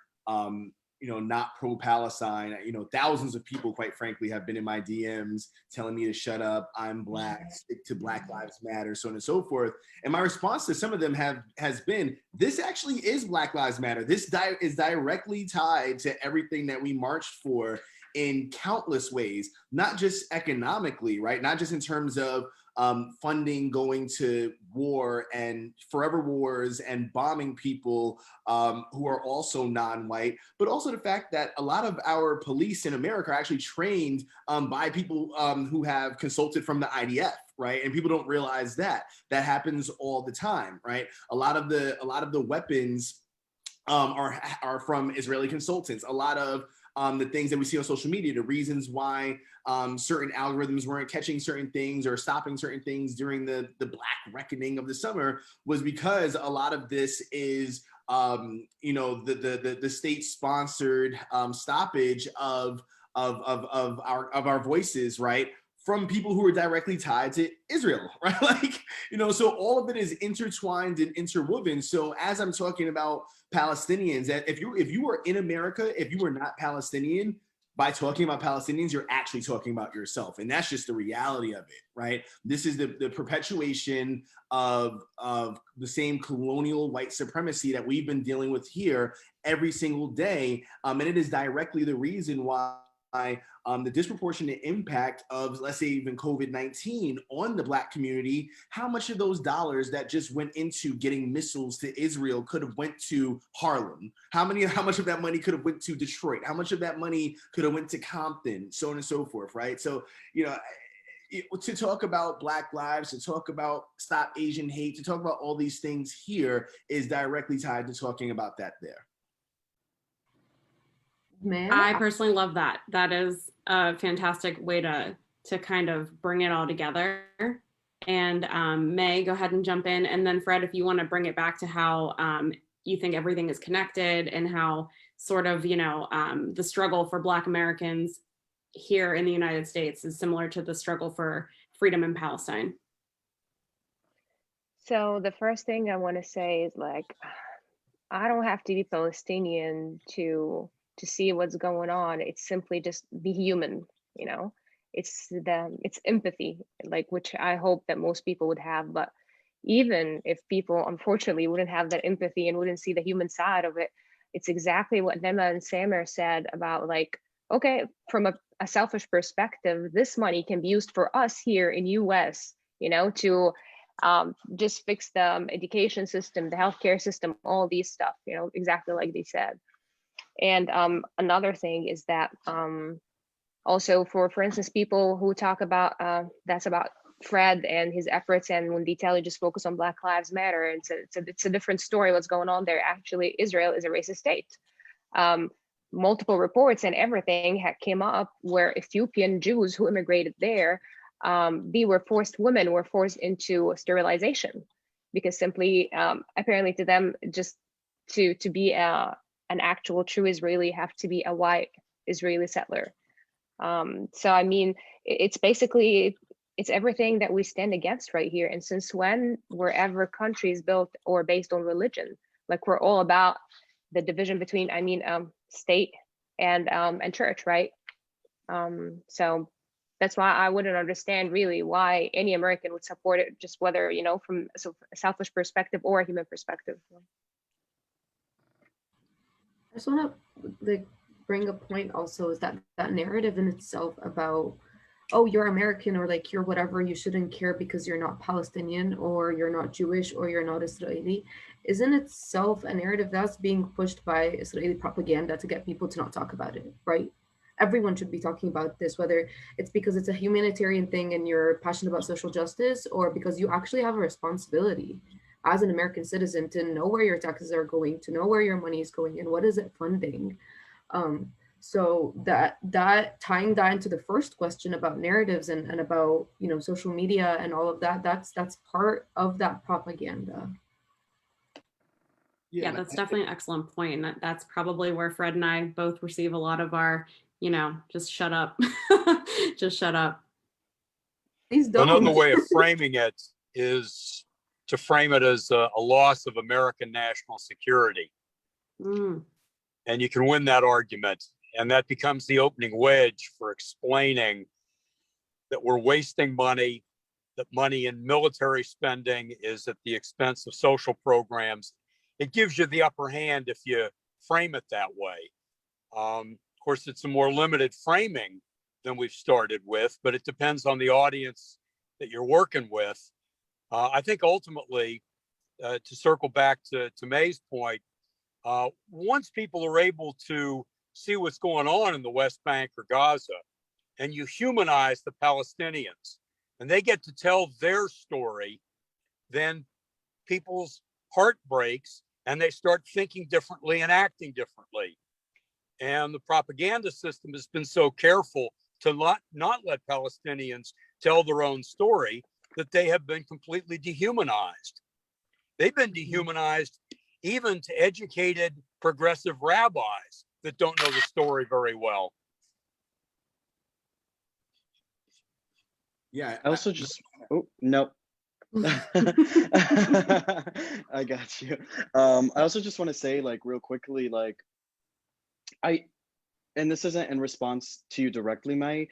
not pro-Palestine, thousands of people, quite frankly, have been in my DMs telling me to shut up, I'm Black, stick to Black Lives Matter, so on and so forth. And my response to some of them has been, this actually is Black Lives Matter. This is directly tied to everything that we marched for in countless ways, not just economically, right? Not just in terms of funding going to war and forever wars and bombing people who are also non-white, but also the fact that a lot of our police in America are actually trained by people who have consulted from the IDF, right? And people don't realize that happens all the time, right? A lot of the weapons are from Israeli consultants. A lot of the things that we see on social media, the reasons why certain algorithms weren't catching certain things or stopping certain things during the Black reckoning of the summer, was because a lot of this is the state-sponsored stoppage of our voices, right, from people who are directly tied to Israel, right? Like, so all of it is intertwined and interwoven. So as I'm talking about Palestinians, that if you were in America, if you were not Palestinian, by talking about Palestinians, you're actually talking about yourself. And that's just the reality of it, right? This is the perpetuation of the same colonial white supremacy that we've been dealing with here every single day. And it is directly the reason why the disproportionate impact of, let's say, even COVID-19 on the Black community, how much of those dollars that just went into getting missiles to Israel could have went to Harlem? How much of that money could have went to Detroit? How much of that money could have went to Compton, so on and so forth, right? So, to talk about Black lives, to talk about Stop Asian Hate, to talk about all these things here is directly tied to talking about that there. I personally love that. That is a fantastic way to kind of bring it all together. And May, go ahead and jump in. And then Fred, if you want to bring it back to how you think everything is connected and how sort of, the struggle for Black Americans here in the United States is similar to the struggle for freedom in Palestine. So the first thing I want to say is, like, I don't have to be Palestinian to see what's going on. It's simply just be human, it's empathy, like, which I hope that most people would have. But even if people unfortunately wouldn't have that empathy and wouldn't see the human side of it, it's exactly what Nema and Samer said about, like, okay, from a selfish perspective, this money can be used for us here in US, to just fix the education system, the healthcare system, all these stuff, exactly like they said. And another thing is that also for instance, people who talk about that's about Fred and his efforts, and when they tell you just focus on Black Lives Matter, it's a different story what's going on there. Actually, Israel is a racist state. Multiple reports and everything came up where Ethiopian Jews who immigrated there, women were forced into sterilization because simply apparently to them, just to be an actual true Israeli, have to be a white Israeli settler. So I mean, it's basically, it's everything that we stand against right here. And since when were ever countries built or based on religion? Like, we're all about the division between, state and church, right? So that's why I wouldn't understand really why any American would support it, just whether, from a selfish perspective or a human perspective. I just want to bring a point also, is that narrative in itself about, oh, you're American, or like you're whatever, you shouldn't care because you're not Palestinian or you're not Jewish or you're not Israeli, is in itself a narrative that's being pushed by Israeli propaganda to get people to not talk about it, right? Everyone should be talking about this, whether it's because it's a humanitarian thing and you're passionate about social justice, or because you actually have a responsibility as an American citizen to know where your taxes are going, to know where your money is going and what is it funding. So that tying that into the first question about narratives and about, social media and all of that, that's part of that propaganda. Yeah, that's definitely an excellent point. And that's probably where Fred and I both receive a lot of our, just shut up, just shut up. Please don't. Another way of framing it is to frame it as a loss of American national security. Mm. And you can win that argument. And that becomes the opening wedge for explaining that we're wasting money, that money in military spending is at the expense of social programs. It gives you the upper hand if you frame it that way. Of course, it's a more limited framing than we've started with, but it depends on the audience that you're working with. I think ultimately, to circle back to May's point, once people are able to see what's going on in the West Bank or Gaza, and you humanize the Palestinians, and they get to tell their story, then people's heart breaks and they start thinking differently and acting differently. And the propaganda system has been so careful to not let Palestinians tell their own story that they have been completely dehumanized. They've been dehumanized even to educated progressive rabbis that don't know the story very well. Yeah. I also just, oh, no. I got you. I also just want to say, like, real quickly, like, and this isn't in response to you directly, May.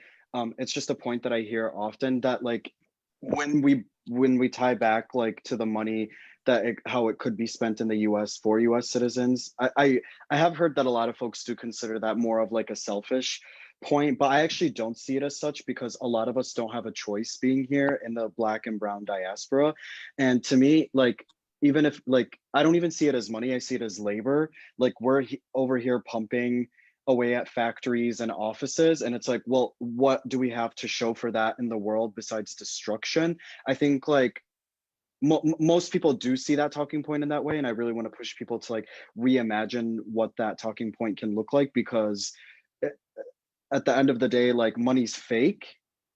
It's just a point that I hear often that, like, when we tie back, like, to the money that how it could be spent in the U.S. for U.S. citizens, I have heard that a lot of folks do consider that more of like a selfish point, but I actually don't see it as such, because a lot of us don't have a choice being here in the Black and brown diaspora. And to me, like, even if, like, I don't even see it as money, I see it as labor. Like, we're over here pumping away at factories and offices, and it's like, well, what do we have to show for that in the world besides destruction? I think, like, most people do see that talking point in that way, and I really want to push people to, like, reimagine what that talking point can look like, because at the end of the day, like, money's fake,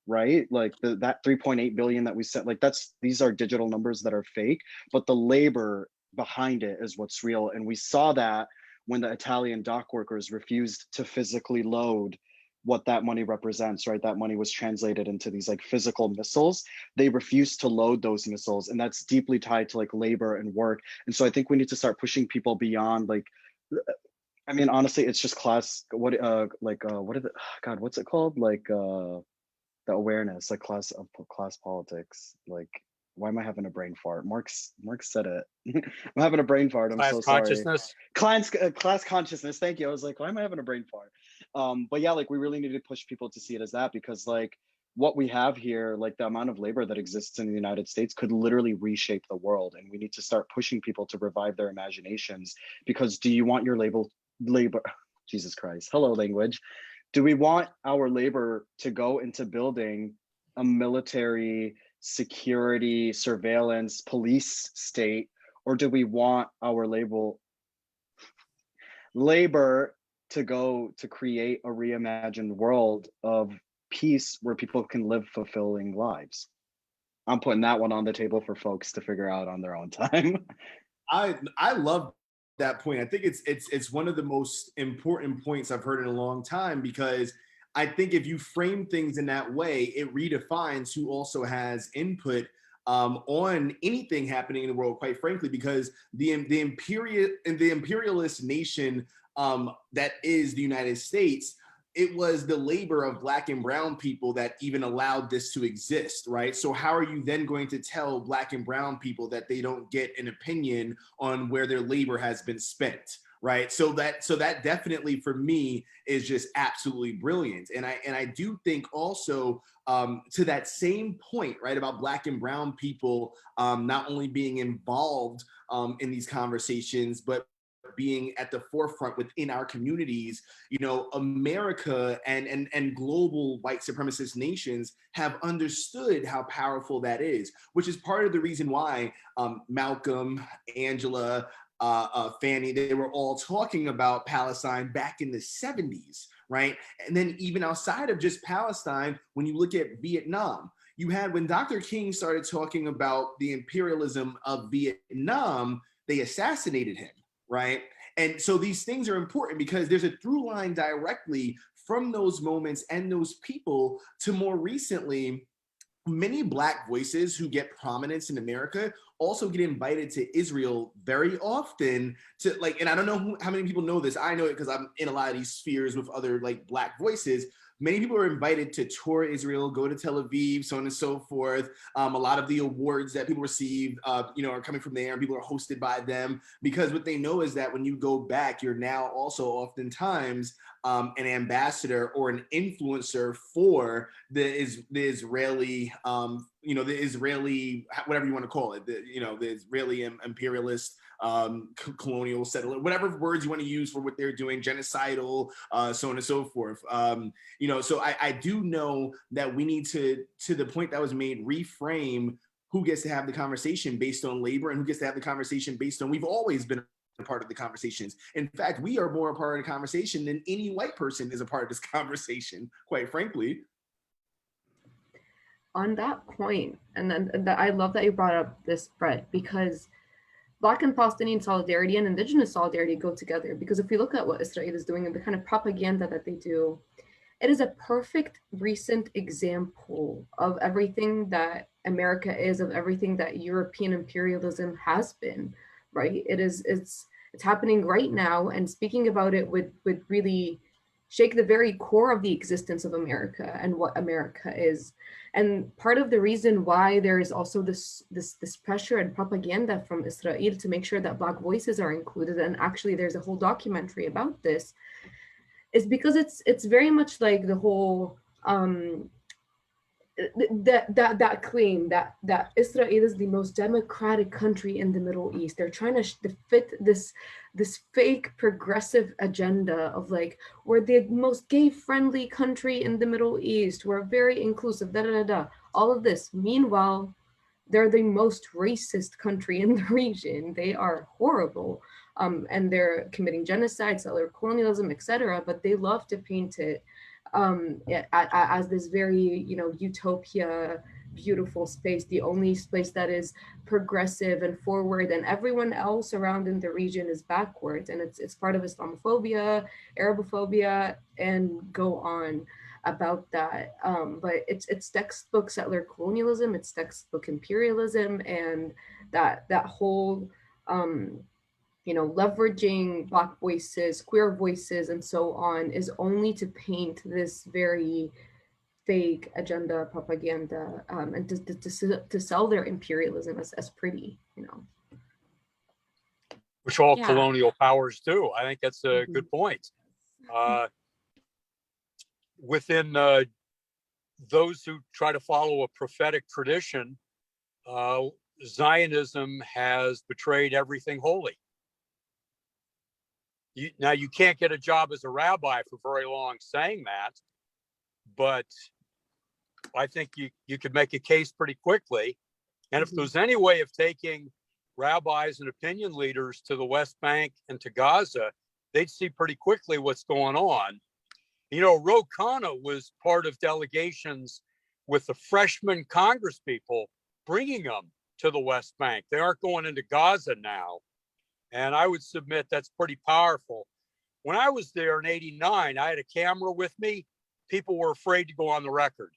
right? Like, that 3.8 billion that we sent, like, these are digital numbers that are fake, but the labor behind it is what's real. And we saw that when the Italian dock workers refused to physically load what that money represents, right? That money was translated into these, like, physical missiles. They refused to load those missiles, and that's deeply tied to, like, labor and work. And so I think we need to start pushing people beyond, like, I mean, honestly, it's just class, what is it, God, what's it called? Like, the awareness, like, class politics. Like, why am I having a brain fart? Mark said it. I'm having a brain fart. I'm Class so sorry. consciousness. Class consciousness. Thank you. I was like, why am I having a brain fart? But yeah, like, we really need to push people to see it as that, because, like, what we have here, like, the amount of labor that exists in the United States could literally reshape the world, and we need to start pushing people to revive their imaginations. Because do you want your labor? Jesus Christ. Hello, language. Do we want our labor to go into building a military, security, surveillance, police state, or do we want our labor to go to create a reimagined world of peace where people can live fulfilling lives? I'm putting that one on the table for folks to figure out on their own time. I love that point. I think it's one of the most important points I've heard in a long time, because I think if you frame things in that way, it redefines who also has input on anything happening in the world, quite frankly, because the imperialist nation that is the United States, it was the labor of Black and brown people that even allowed this to exist, right? So how are you then going to tell Black and brown people that they don't get an opinion on where their labor has been spent, right? So that definitely, for me, is just absolutely brilliant. And I do think also, to that same point, right, about Black and brown people not only being involved in these conversations, but being at the forefront within our communities. You know, America and global white supremacist nations have understood how powerful that is, which is part of the reason why Malcolm, Angela, Fanny, they were all talking about Palestine back in the 70s, right? And then even outside of just Palestine, when you look at Vietnam, you had, when Dr. King started talking about the imperialism of Vietnam, they assassinated him, right? And so these things are important because there's a through line directly from those moments and those people to more recently, many Black voices who get prominence in America also get invited to Israel very often to, like, and I don't know how many people know this. I know it because I'm in a lot of these spheres with other, like, Black voices. Many people are invited to tour Israel, go to Tel Aviv, so on and so forth. A lot of the awards that people receive, are coming from there, and people are hosted by them, because what they know is that when you go back, you're now also oftentimes an ambassador or an influencer for the Israeli, the Israeli, whatever you want to call it, the Israeli imperialist, colonial settler, whatever words you want to use for what they're doing, genocidal, so on and so forth. So I do know that we need to the point that was made, reframe who gets to have the conversation based on labor and who gets to have the conversation based on, we've always been a part of the conversations. In fact, we are more a part of the conversation than any white person is a part of this conversation, quite frankly. On that point, and then I love that you brought up this, Fred, because Black and Palestinian solidarity and Indigenous solidarity go together. Because if we look at what Israel is doing and the kind of propaganda that they do, it is a perfect recent example of everything that America is, of everything that European imperialism has been, right? It's happening right now, and speaking about it would really shake the very core of the existence of America and what America is. And part of the reason why there is also this pressure and propaganda from Israel to make sure that Black voices are included, and actually there's a whole documentary about this, is because it's very much like the whole that claim that Israel is the most democratic country in the Middle East. They're trying to fit this fake progressive agenda of like, we're the most gay friendly country in the Middle East, we're very inclusive, all of this. Meanwhile, they're the most racist country in the region. They are horrible, and they're committing genocide, settler colonialism, etc. But they love to paint it as this very, utopia, beautiful space, the only space that is progressive and forward, and everyone else around in the region is backwards. And it's part of Islamophobia, Arabophobia, and go on about that. But it's textbook settler colonialism, it's textbook imperialism, and that whole leveraging Black voices, queer voices, and so on is only to paint this very fake agenda, propaganda, and to sell their imperialism as pretty, Which all colonial powers do. I think that's a good point. Within those who try to follow a prophetic tradition, Zionism has betrayed everything holy. Now, you can't get a job as a rabbi for very long saying that, but I think you could make a case pretty quickly. And if there's any way of taking rabbis and opinion leaders to the West Bank and to Gaza, they'd see pretty quickly what's going on. Ro Khanna was part of delegations with the freshman Congress people, bringing them to the West Bank. They aren't going into Gaza now. And I would submit that's pretty powerful. When I was there in '89, I had a camera with me. People were afraid to go on the record.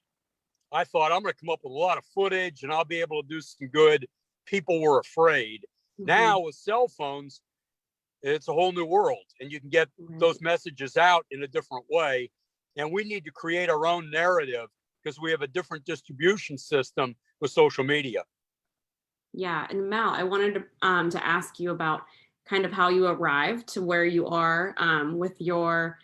I thought, I'm going to come up with a lot of footage and I'll be able to do some good. People were afraid. Now with cell phones, it's a whole new world, and you can get those messages out in a different way. And we need to create our own narrative because we have a different distribution system with social media. Yeah, and Mel, I wanted to ask you about kind of how you arrived to where you are with your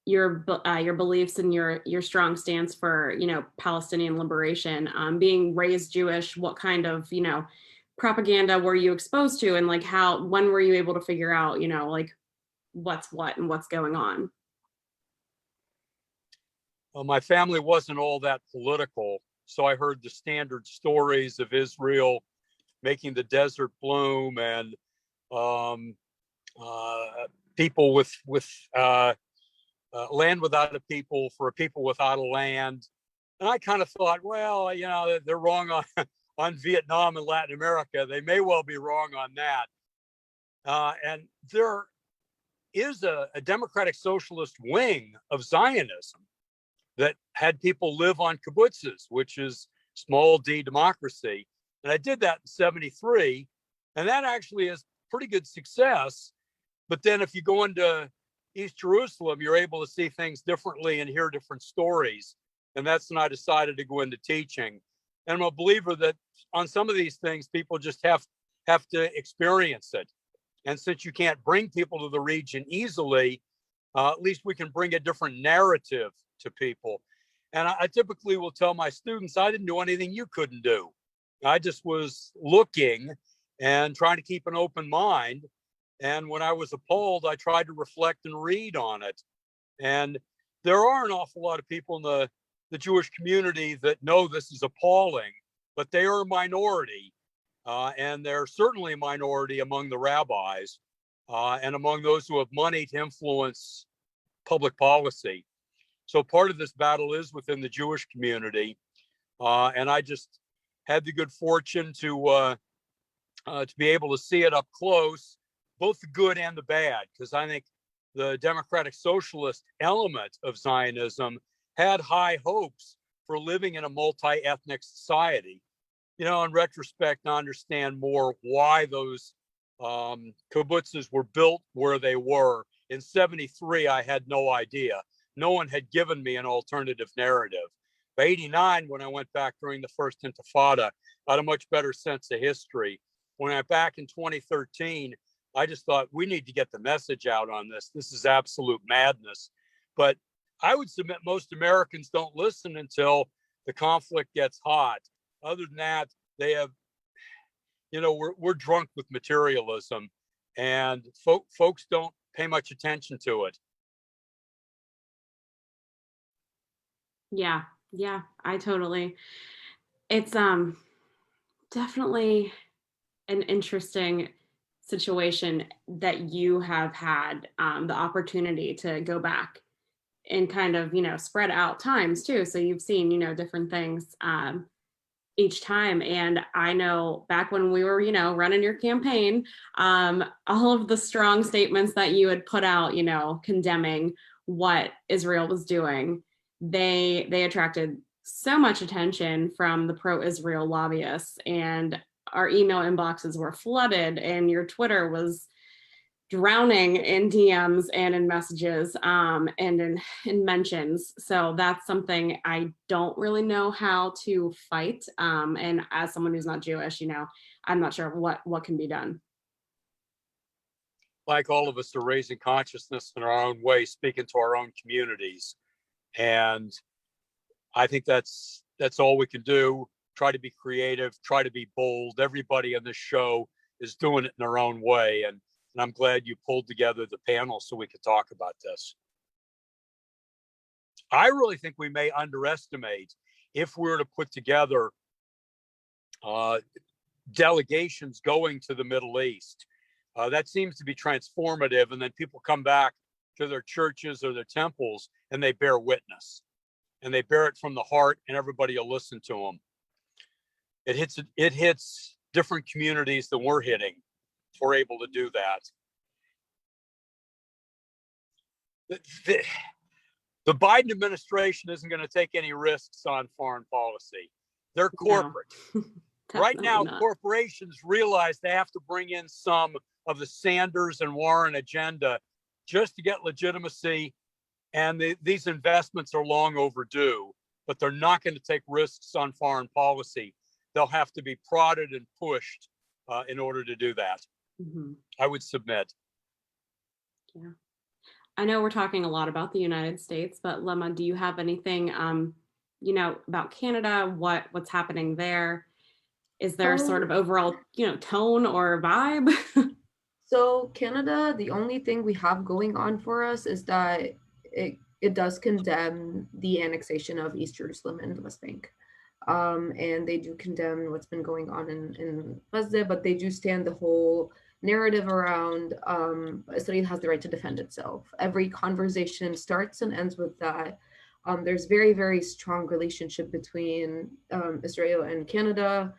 beliefs and your strong stance for Palestinian liberation. Being raised Jewish, what kind of propaganda were you exposed to, and like when were you able to figure out like what's what and what's going on? Well, my family wasn't all that political, so I heard the standard stories of Israel making the desert bloom and people with land without a people for a people without a land. And I kind of thought, well, they're wrong on Vietnam and Latin America. They may well be wrong on that. And there is a democratic socialist wing of Zionism that had people live on kibbutzes, which is small d democracy. And I did that in '73, and that actually is pretty good success. But then if you go into East Jerusalem, you're able to see things differently and hear different stories. And that's when I decided to go into teaching. And I'm a believer that on some of these things, people just have to experience it. And since you can't bring people to the region easily, at least we can bring a different narrative to people. And I typically will tell my students, I didn't do anything you couldn't do. I just was looking and trying to keep an open mind. And when I was appalled, I tried to reflect and read on it. And there are an awful lot of people in the Jewish community that know this is appalling, but they are a minority. And they're certainly a minority among the rabbis. and among those who have money to influence public policy. So part of this battle is within the Jewish community. And I just had the good fortune to be able to see it up close, both the good and the bad, because I think the democratic socialist element of Zionism had high hopes for living in a multi-ethnic society. You know, in retrospect, I understand more why those kibbutzes were built where they were. In '73, I had no idea. No one had given me an alternative narrative. By '89, when I went back during the first Intifada, I had a much better sense of history. When I went back in 2013, I just thought we need to get the message out on this. This is absolute madness. But I would submit most Americans don't listen until the conflict gets hot. Other than that, they have, you know, we're drunk with materialism, and folks don't pay much attention to it. Yeah, I totally. It's definitely an interesting situation that you have had the opportunity to go back and kind of, you know, spread out times too. So you've seen, you know, different things each time. And I know back when we were, you know, running your campaign, all of the strong statements that you had put out, you know, condemning what Israel was doing, they attracted so much attention from the pro-Israel lobbyists, and our email inboxes were flooded, and your Twitter was drowning in DMs and in messages and in mentions. So that's something I don't really know how to fight. And as someone who's not Jewish, you know, I'm not sure what can be done. Like all of us are raising consciousness in our own way, speaking to our own communities. And I think that's all we can do. Try to be creative, try to be bold. Everybody on this show is doing it in their own way. And I'm glad you pulled together the panel so we could talk about this. I really think we may underestimate, if we were to put together delegations going to the Middle East. That seems to be transformative. And then people come back to their churches or their temples and they bear witness. And they bear it from the heart, and everybody will listen to them. It hits different communities than we're hitting if we're able to do that. The Biden administration isn't going to take any risks on foreign policy. They're corporate. No, right now, not. Corporations realize they have to bring in some of the Sanders and Warren agenda just to get legitimacy. And these investments are long overdue, but they're not going to take risks on foreign policy. They'll have to be prodded and pushed in order to do that. Mm-hmm. I would submit. Yeah. I know we're talking a lot about the United States, but Lama, do you have anything, you know, about Canada? What's happening there? Is there sort of overall, you know, tone or vibe? So Canada, the only thing we have going on for us is that it does condemn the annexation of East Jerusalem and the West Bank. And they do condemn what's been going on in Gaza, but they do stand the whole narrative around Israel has the right to defend itself. Every conversation starts and ends with that. There's very, very strong relationship between Israel and Canada.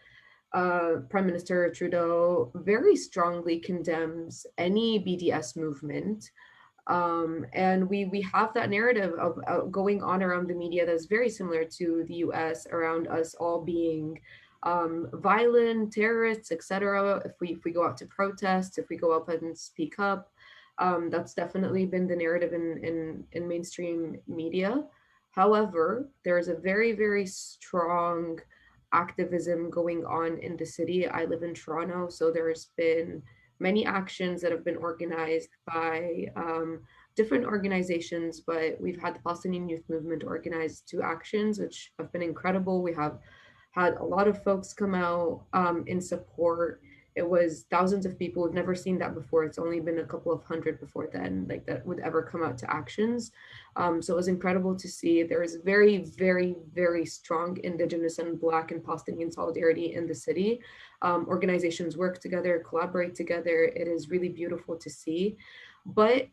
Prime Minister Trudeau very strongly condemns any BDS movement. And we have that narrative of going on around the media that's very similar to the US around us all being violent, terrorists, etc. If we go out to protest, if we go up and speak up, that's definitely been the narrative in mainstream media. However, there's a very, very strong activism going on in the city. I live in Toronto, so there's been many actions that have been organized by different organizations, but we've had the Palestinian Youth Movement organize 2 actions, which have been incredible. We have had a lot of folks come out in support, it was thousands of people. We've never seen that before. It's only been a couple of hundred before then, like that would ever come out to actions. So it was incredible to see. There is very, very, very strong Indigenous and Black and Palestinian solidarity in the city. Organizations work together, collaborate together. It is really beautiful to see, but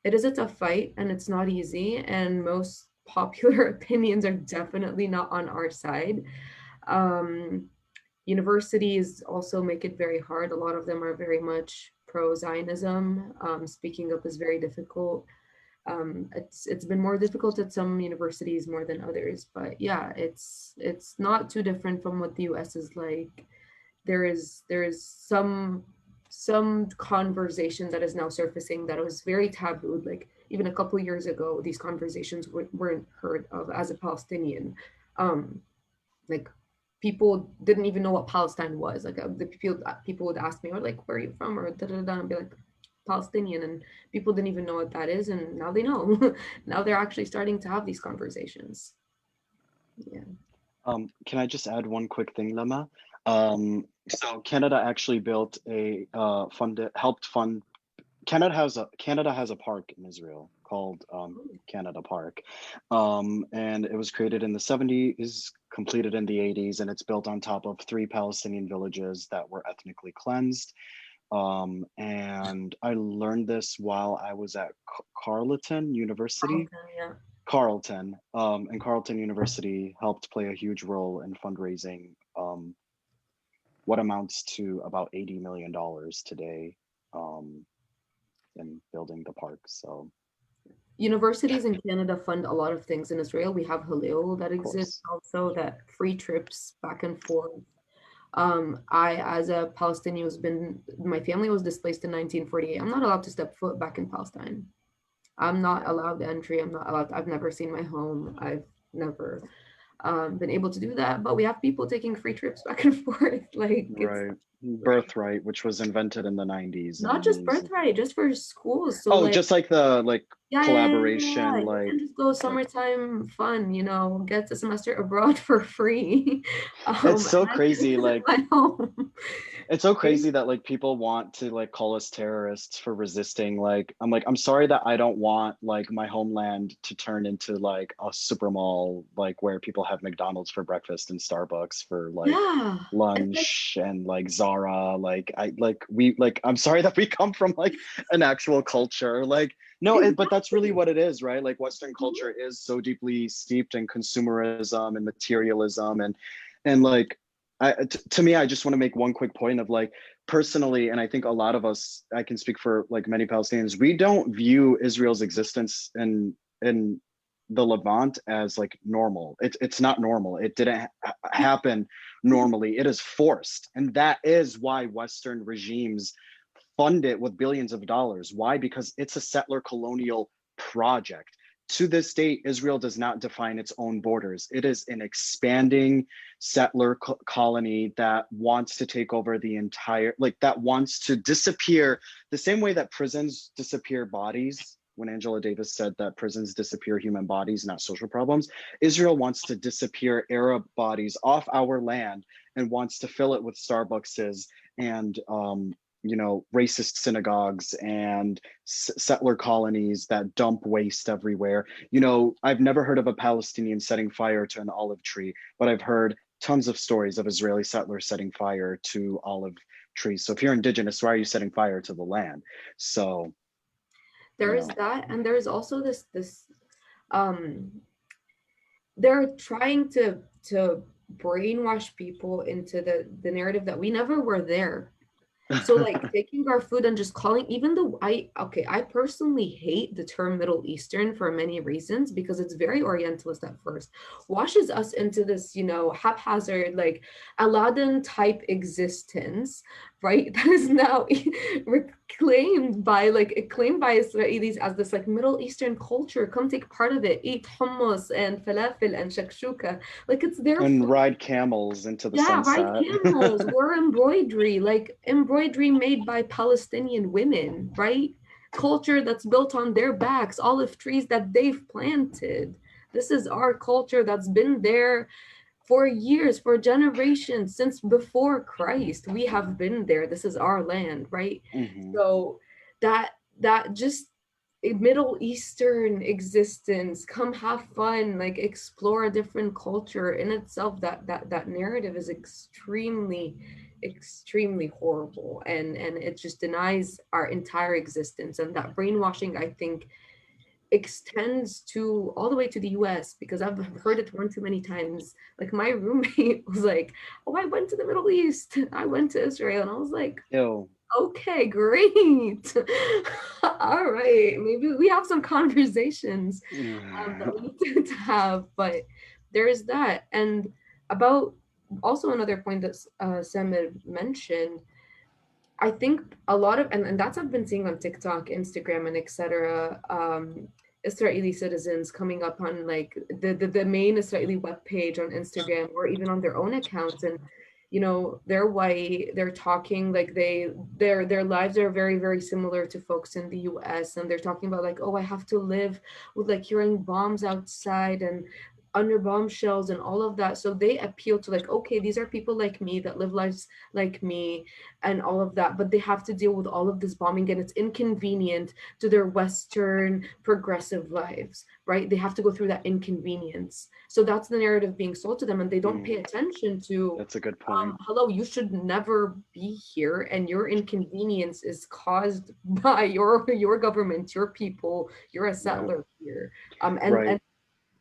it is a tough fight and it's not easy. And most popular opinions are definitely not on our side. Universities also make it very hard. A lot of them are very much pro-Zionism. Speaking up is very difficult. It's been more difficult at some universities more than others, but yeah, it's not too different from what the US is like. There is some conversation that is now surfacing that was very tabooed. Like even a couple years ago, these conversations weren't heard of as a Palestinian. Like people didn't even know what Palestine was. Like the people would ask me, or like, where are you from, or da da da, and be like, Palestinian, and people didn't even know what that is, and now they know. Now they're actually starting to have these conversations. Yeah. Can I just add one quick thing, Lama? So Canada actually built helped fund. Canada has a park in Israel called Canada Park, and it was created in the 70s, completed in the 80s, and it's built on top of 3 Palestinian villages that were ethnically cleansed. And I learned this while I was at Carleton University. Yeah. Carleton, and Carleton University helped play a huge role in fundraising what amounts to about $80 million today in building the park. So universities in Canada fund a lot of things in Israel. We have Halil that exists also, that free trips back and forth. I, as a Palestinian, my family was displaced in 1948. I'm not allowed to step foot back in Palestine. I'm not allowed entry. I've never seen my home. I've never been able to do that, but we have people taking free trips back and forth. Like right. Birthright, which was invented in the 90s. Not just Birthright, just for schools. So just like the collaboration. Yeah. Like you can just go summertime fun, get a semester abroad for free. It's so crazy. Like it's so crazy that like people want to like call us terrorists for resisting. Like I'm sorry that I don't want like my homeland to turn into like a super mall, like where people have McDonald's for breakfast and Starbucks for like lunch and like Zara. I'm sorry that we come from like an actual culture. Like no, but that's really what it is, right? Like Western culture is so deeply steeped in consumerism and materialism, and like to me, I just want to make one quick point of like personally, and I think a lot of us, I can speak for like many Palestinians, we don't view Israel's existence in the Levant as like normal. It's not normal. It didn't happen normally. It is forced, and that is why Western regimes fund it with billions of dollars. Why? Because it's a settler colonial project. To this day, Israel does not define its own borders. It is an expanding settler colony that wants to take over the entire, that wants to disappear the same way that prisons disappear bodies. When Angela Davis said that prisons disappear human bodies, not social problems, Israel wants to disappear Arab bodies off our land and wants to fill it with Starbuckses and racist synagogues and settler colonies that dump waste everywhere. I've never heard of a Palestinian setting fire to an olive tree, but I've heard tons of stories of Israeli settlers setting fire to olive trees. So if you're indigenous, why are you setting fire to the land? So there is that, and there's also this they're trying to brainwash people into the narrative that we never were there. So like taking our food and just calling, even though I personally hate the term Middle Eastern for many reasons, because it's very Orientalist at first, washes us into this, haphazard, like Aladdin type existence, right? That is now acclaimed by Israelis as this like Middle Eastern culture. Come take part of it, eat hummus and falafel and shakshuka. Like it's their and food. Ride camels into the sunset. Ride camels, or embroidery made by Palestinian women, right? Culture that's built on their backs, olive trees that they've planted. This is our culture that's been there for years, for generations, since before Christ, we have been there. This is our land, right? So that just a Middle Eastern existence, come have fun, like explore a different culture in itself, that narrative is extremely horrible, and it just denies our entire existence. And that brainwashing, I think, extends to all the way to the US, because I've heard it one too many times. Like my roommate was like, oh, I went to the Middle East, I went to Israel, and I was like, Ew. okay, great. All right, maybe we have some conversations that we need to have. But there is that. And about also another point that Sam had mentioned, I think a lot of, and that's I've been seeing on TikTok, Instagram, and etc. Israeli citizens coming up on like the main Israeli webpage on Instagram, or even on their own accounts, and you know, they're white, they're talking like their lives are very, very similar to folks in the US, and they're talking about like, oh, I have to live with like hearing bombs outside and under bomb shells and all of that. So they appeal to like, okay, these are people like me that live lives like me and all of that, but they have to deal with all of this bombing, and it's inconvenient to their Western progressive lives, right? They have to go through that inconvenience. So that's the narrative being sold to them, and they don't pay attention to, That's a good point. hello, you should never be here, and your inconvenience is caused by your government, your people, you're a settler here. And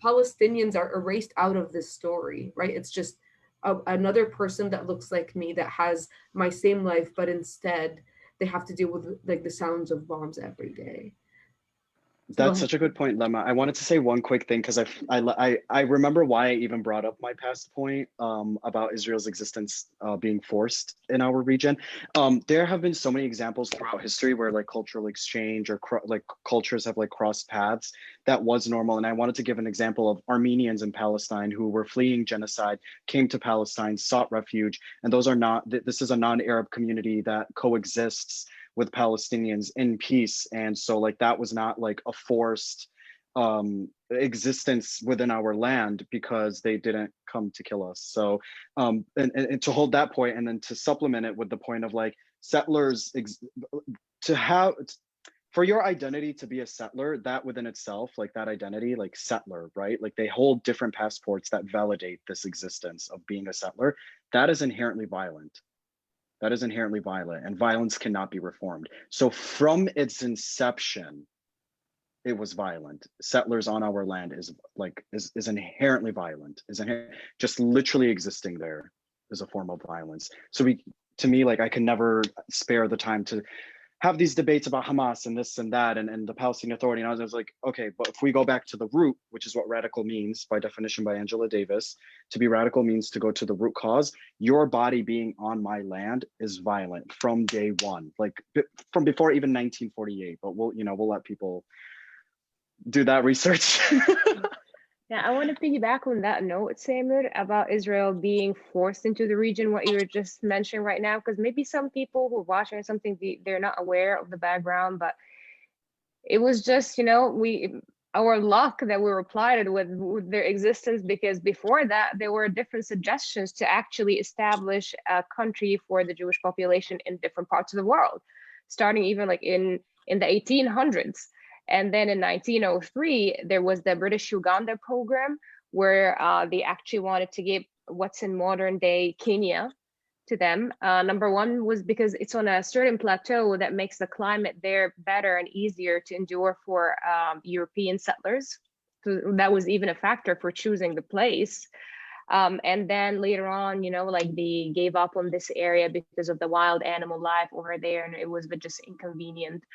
Palestinians are erased out of this story, right? It's just another person that looks like me that has my same life, but instead they have to deal with like the sounds of bombs every day. That's such a good point, Lama. I wanted to say one quick thing because I remember why I even brought up my past point about Israel's existence being forced in our region. There have been so many examples throughout history where like cultural exchange or like cultures have like crossed paths that was normal. And I wanted to give an example of Armenians in Palestine who were fleeing genocide, came to Palestine, sought refuge, and those are not. This is a non-Arab community that coexists with Palestinians in peace. And so like that was not like a forced existence within our land because they didn't come to kill us. So and to hold that point and then to supplement it with the point of like settlers to have, for your identity to be a settler, that within itself, like that identity, like settler, right? Like they hold different passports that validate this existence of being a settler. That is inherently violent. That is inherently violent, and violence cannot be reformed. So from its inception, it was violent. Settlers on our land is inherently violent. Just literally existing there is a form of violence. So to me, like I can never spare the time to have these debates about Hamas and this and that and the Palestinian Authority. And I was like, okay, but if we go back to the root, which is what radical means by definition by Angela Davis, to be radical means to go to the root cause. Your body being on my land is violent from day one, like from before even 1948. But we'll let people do that research. Yeah, I want to piggyback on that note, Samir, about Israel being forced into the region, what you were just mentioning right now, because maybe some people who are watching something, they're not aware of the background, but it was just, our luck that we were plated with their existence, because before that, there were different suggestions to actually establish a country for the Jewish population in different parts of the world, starting even like in the 1800s. And then in 1903, there was the British Uganda program where they actually wanted to give what's in modern day Kenya to them. Number one was because it's on a certain plateau that makes the climate there better and easier to endure for European settlers. So that was even a factor for choosing the place. And then later on, like they gave up on this area because of the wild animal life over there, and it was just inconvenient.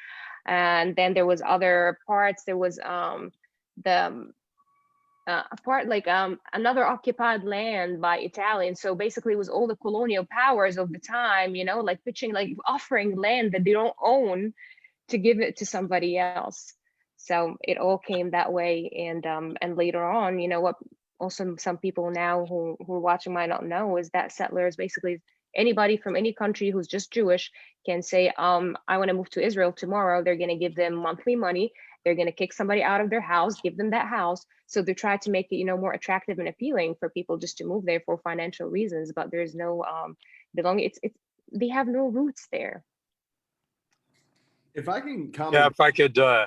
And then there was other parts. There was the part like another occupied land by Italians. So basically, it was all the colonial powers of the time, like pitching, like offering land that they don't own to give it to somebody else. So it all came that way. And later on, what also some people now who are watching might not know is that settlers basically anybody from any country who's just Jewish can say, I want to move to Israel tomorrow. They're going to give them monthly money. They're going to kick somebody out of their house, give them that house. So they try to make it, more attractive and appealing for people just to move there for financial reasons. But there's no belonging. It's they have no roots there. If I can comment. Yeah, if I could go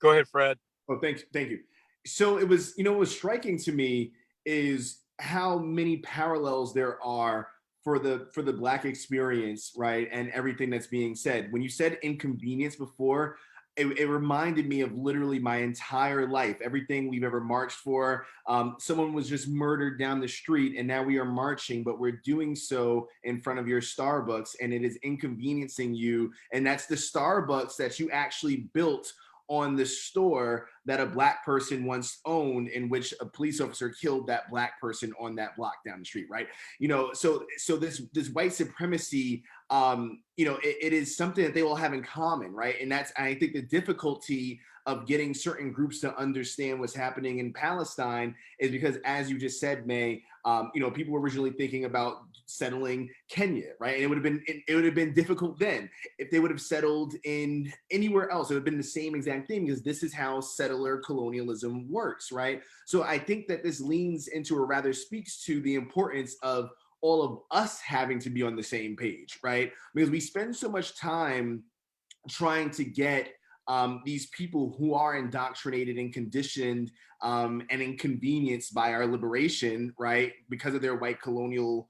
ahead, Fred. Oh, thank you. So it was, what was striking to me is how many parallels there are for the Black experience, right? And everything that's being said. When you said inconvenience before, it reminded me of literally my entire life, everything we've ever marched for. Someone was just murdered down the street, and now we are marching, but we're doing so in front of your Starbucks, and it is inconveniencing you. And that's the Starbucks that you actually built on the store that a Black person once owned, in which a police officer killed that Black person on that block down the street, right? So this white supremacy, it is something that they all have in common, right? And that's, I think, the difficulty of getting certain groups to understand what's happening in Palestine is because, as you just said, May, people were originally thinking about settling Kenya, right? And it would have been difficult then. If they would have settled in anywhere else, it would have been the same exact thing, because this is how settler colonialism works, right? So I think that this leans into, or rather speaks to, the importance of all of us having to be on the same page, right? Because we spend so much time trying to get these people who are indoctrinated and conditioned and inconvenienced by our liberation, right, because of their white colonial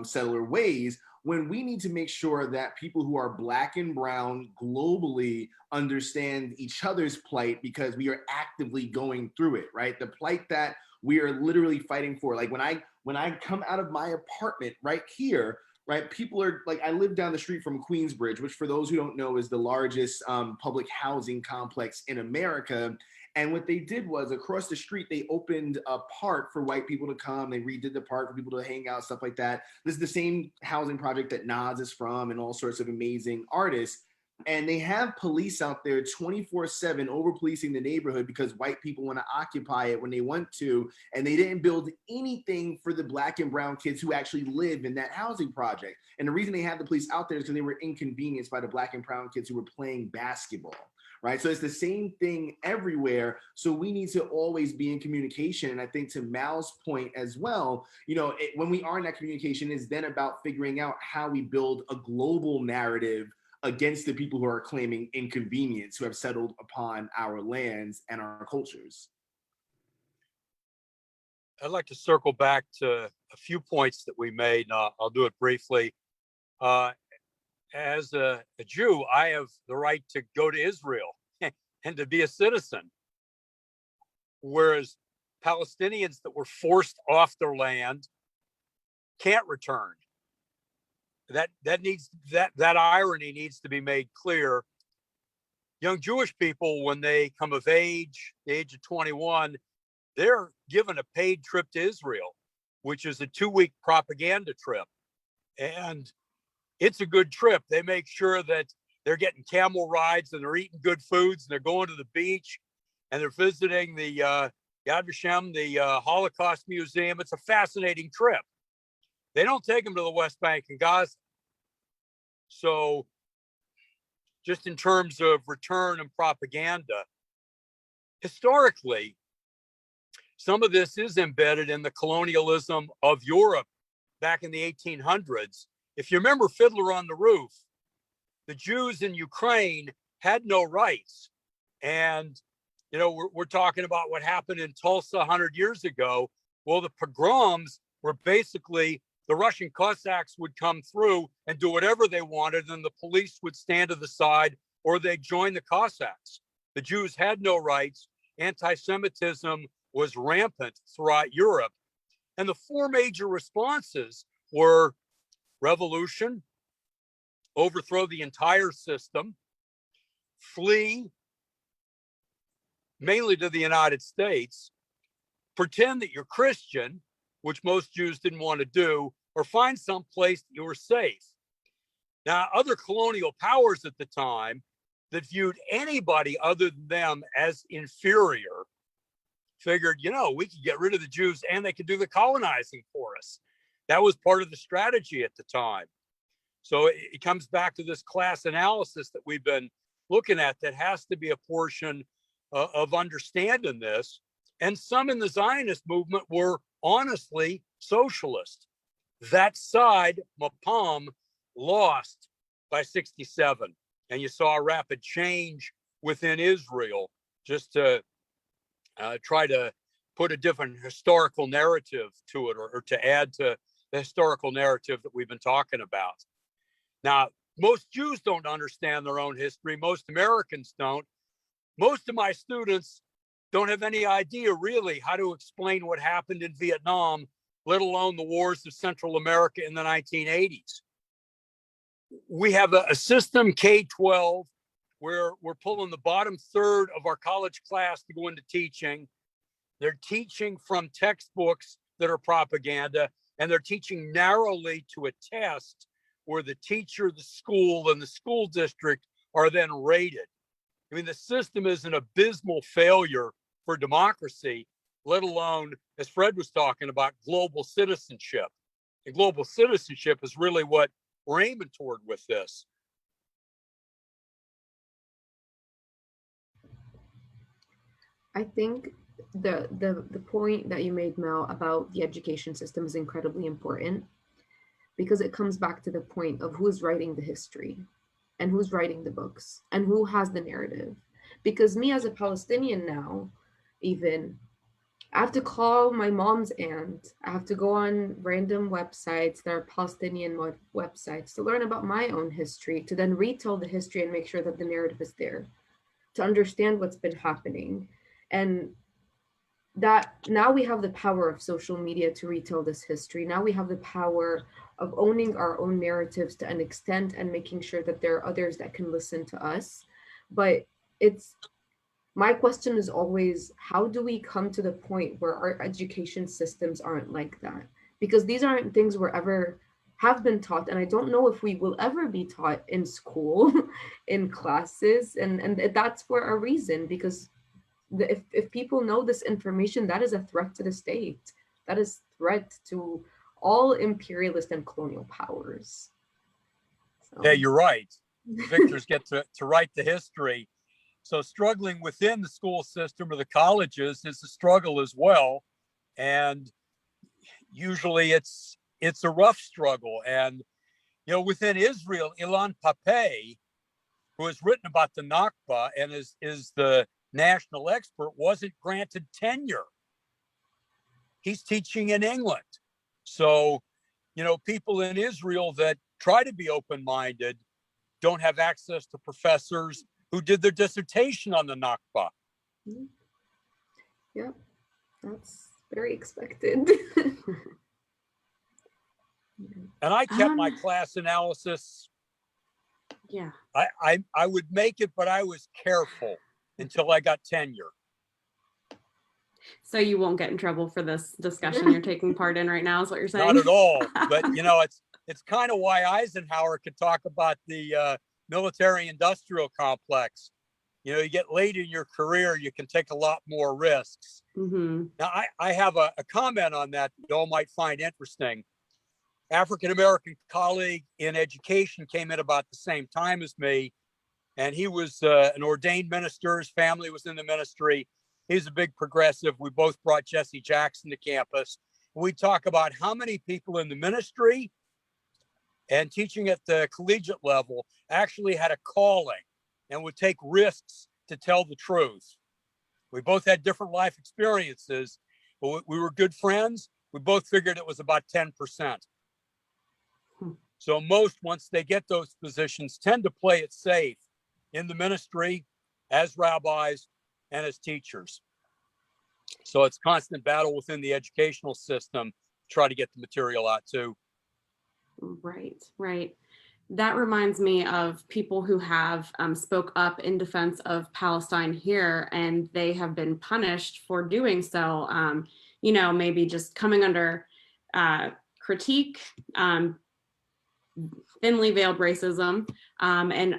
settler ways, when we need to make sure that people who are Black and brown globally understand each other's plight, because we are actively going through it, right? The plight that we are literally fighting for. Like when I come out of my apartment right here, right, people are like, I live down the street from Queensbridge, which, for those who don't know, is the largest public housing complex in America. And what they did was, across the street, they opened a park for white people to come. They redid the park for people to hang out, stuff like that. This is the same housing project that Nas is from, and all sorts of amazing artists. And they have police out there 24/7 over policing the neighborhood because white people want to occupy it when they want to. And they didn't build anything for the Black and brown kids who actually live in that housing project. And the reason they had the police out there is because they were inconvenienced by the Black and brown kids who were playing basketball, right? So it's the same thing everywhere. So we need to always be in communication. And I think, to Mal's point as well, when we are in that communication, is then about figuring out how we build a global narrative against the people who are claiming inconvenience, who have settled upon our lands and our cultures. I'd like to circle back to a few points that we made. I'll do it briefly. As a Jew, I have the right to go to Israel and to be a citizen, whereas Palestinians that were forced off their land can't return. That irony needs to be made clear. Young Jewish people, when they come of age, the age of 21, they're given a paid trip to Israel, which is a 2-week propaganda trip. And it's a good trip. They make sure that they're getting camel rides, and they're eating good foods, and they're going to the beach, and they're visiting the Yad Vashem, the Holocaust Museum. It's a fascinating trip. They don't take them to the West Bank and Gaza. So just in terms of return and propaganda, historically, some of this is embedded in the colonialism of Europe back in the 1800s. If you remember Fiddler on the Roof, the Jews in Ukraine had no rights. And, we're talking about what happened in Tulsa 100 years ago. Well, the pogroms were basically, the Russian Cossacks would come through and do whatever they wanted, and the police would stand to the side, or they'd join the Cossacks. The Jews had no rights. Anti-Semitism was rampant throughout Europe. And the 4 major responses were revolution, overthrow the entire system, flee, mainly to the United States, pretend that you're Christian, which most Jews didn't want to do, or find some place that you were safe. Now, other colonial powers at the time that viewed anybody other than them as inferior figured, we could get rid of the Jews and they could do the colonizing for us. That was part of the strategy at the time. So it comes back to this class analysis that we've been looking at that has to be a portion of understanding this. And some in the Zionist movement were honestly socialist. That side, Mapam, lost by 67. And you saw a rapid change within Israel just to try to put a different historical narrative to it, or to add to the historical narrative that we've been talking about. Now, most Jews don't understand their own history. Most Americans don't. Most of my students don't have any idea really how to explain what happened in Vietnam, let alone the wars of Central America in the 1980s. We have a system, K-12, where we're pulling the bottom third of our college class to go into teaching. They're teaching from textbooks that are propaganda, and they're teaching narrowly to a test where the teacher, the school, and the school district are then rated. I mean, the system is an abysmal failure for democracy, let alone, as Fred was talking about, global citizenship. And global citizenship is really what we're aiming toward with this. I think the point that you made, Mel, about the education system is incredibly important, because it comes back to the point of who's writing the history and who's writing the books and who has the narrative. Because me as a Palestinian now, even, I have to call my mom's aunt. I have to go on random websites that are Palestinian websites to learn about my own history, to then retell the history and make sure that the narrative is there, to understand what's been happening. And that now we have the power of social media to retell this history. Now we have the power of owning our own narratives to an extent and making sure that there are others that can listen to us. But my question is always, how do we come to the point where our education systems aren't like that? Because these aren't things we're ever have been taught, and I don't know if we will ever be taught in school, in classes, and that's for a reason, because if people know this information, that is a threat to the state. That is a threat to all imperialist and colonial powers. So. Yeah, you're right. Victors get to write the history. So struggling within the school system or the colleges is a struggle as well. And usually it's a rough struggle. And, you know, within Israel, Ilan Pape, who has written about the Nakba and is the national expert, wasn't granted tenure. He's teaching in England. So, you know, people in Israel that try to be open-minded don't have access to professors who did their dissertation on the Nakba. Yeah, that's very expected. And I kept my class analysis. Yeah. I would make it, but I was careful until I got tenure. So you won't get in trouble for this discussion you're taking part in right now, is what you're saying? Not at all. But, you know, it's kind of why Eisenhower could talk about the military-industrial complex. You know, you get late in your career, you can take a lot more risks. Mm-hmm. Now, I have a comment on that you all might find interesting. African-American colleague in education came in about the same time as me, and he was an ordained minister. His family was in the ministry. He's a big progressive. We both brought Jesse Jackson to campus. We talk about how many people in the ministry and teaching at the collegiate level actually had a calling and would take risks to tell the truth. We both had different life experiences, but we were good friends. We both figured it was about 10%. So most, once they get those positions, tend to play it safe in the ministry, as rabbis, and as teachers. So it's constant battle within the educational system to try to get the material out too. Right, right. That reminds me of people who have spoke up in defense of Palestine here, and they have been punished for doing so. You know, maybe just coming under critique, thinly veiled racism, and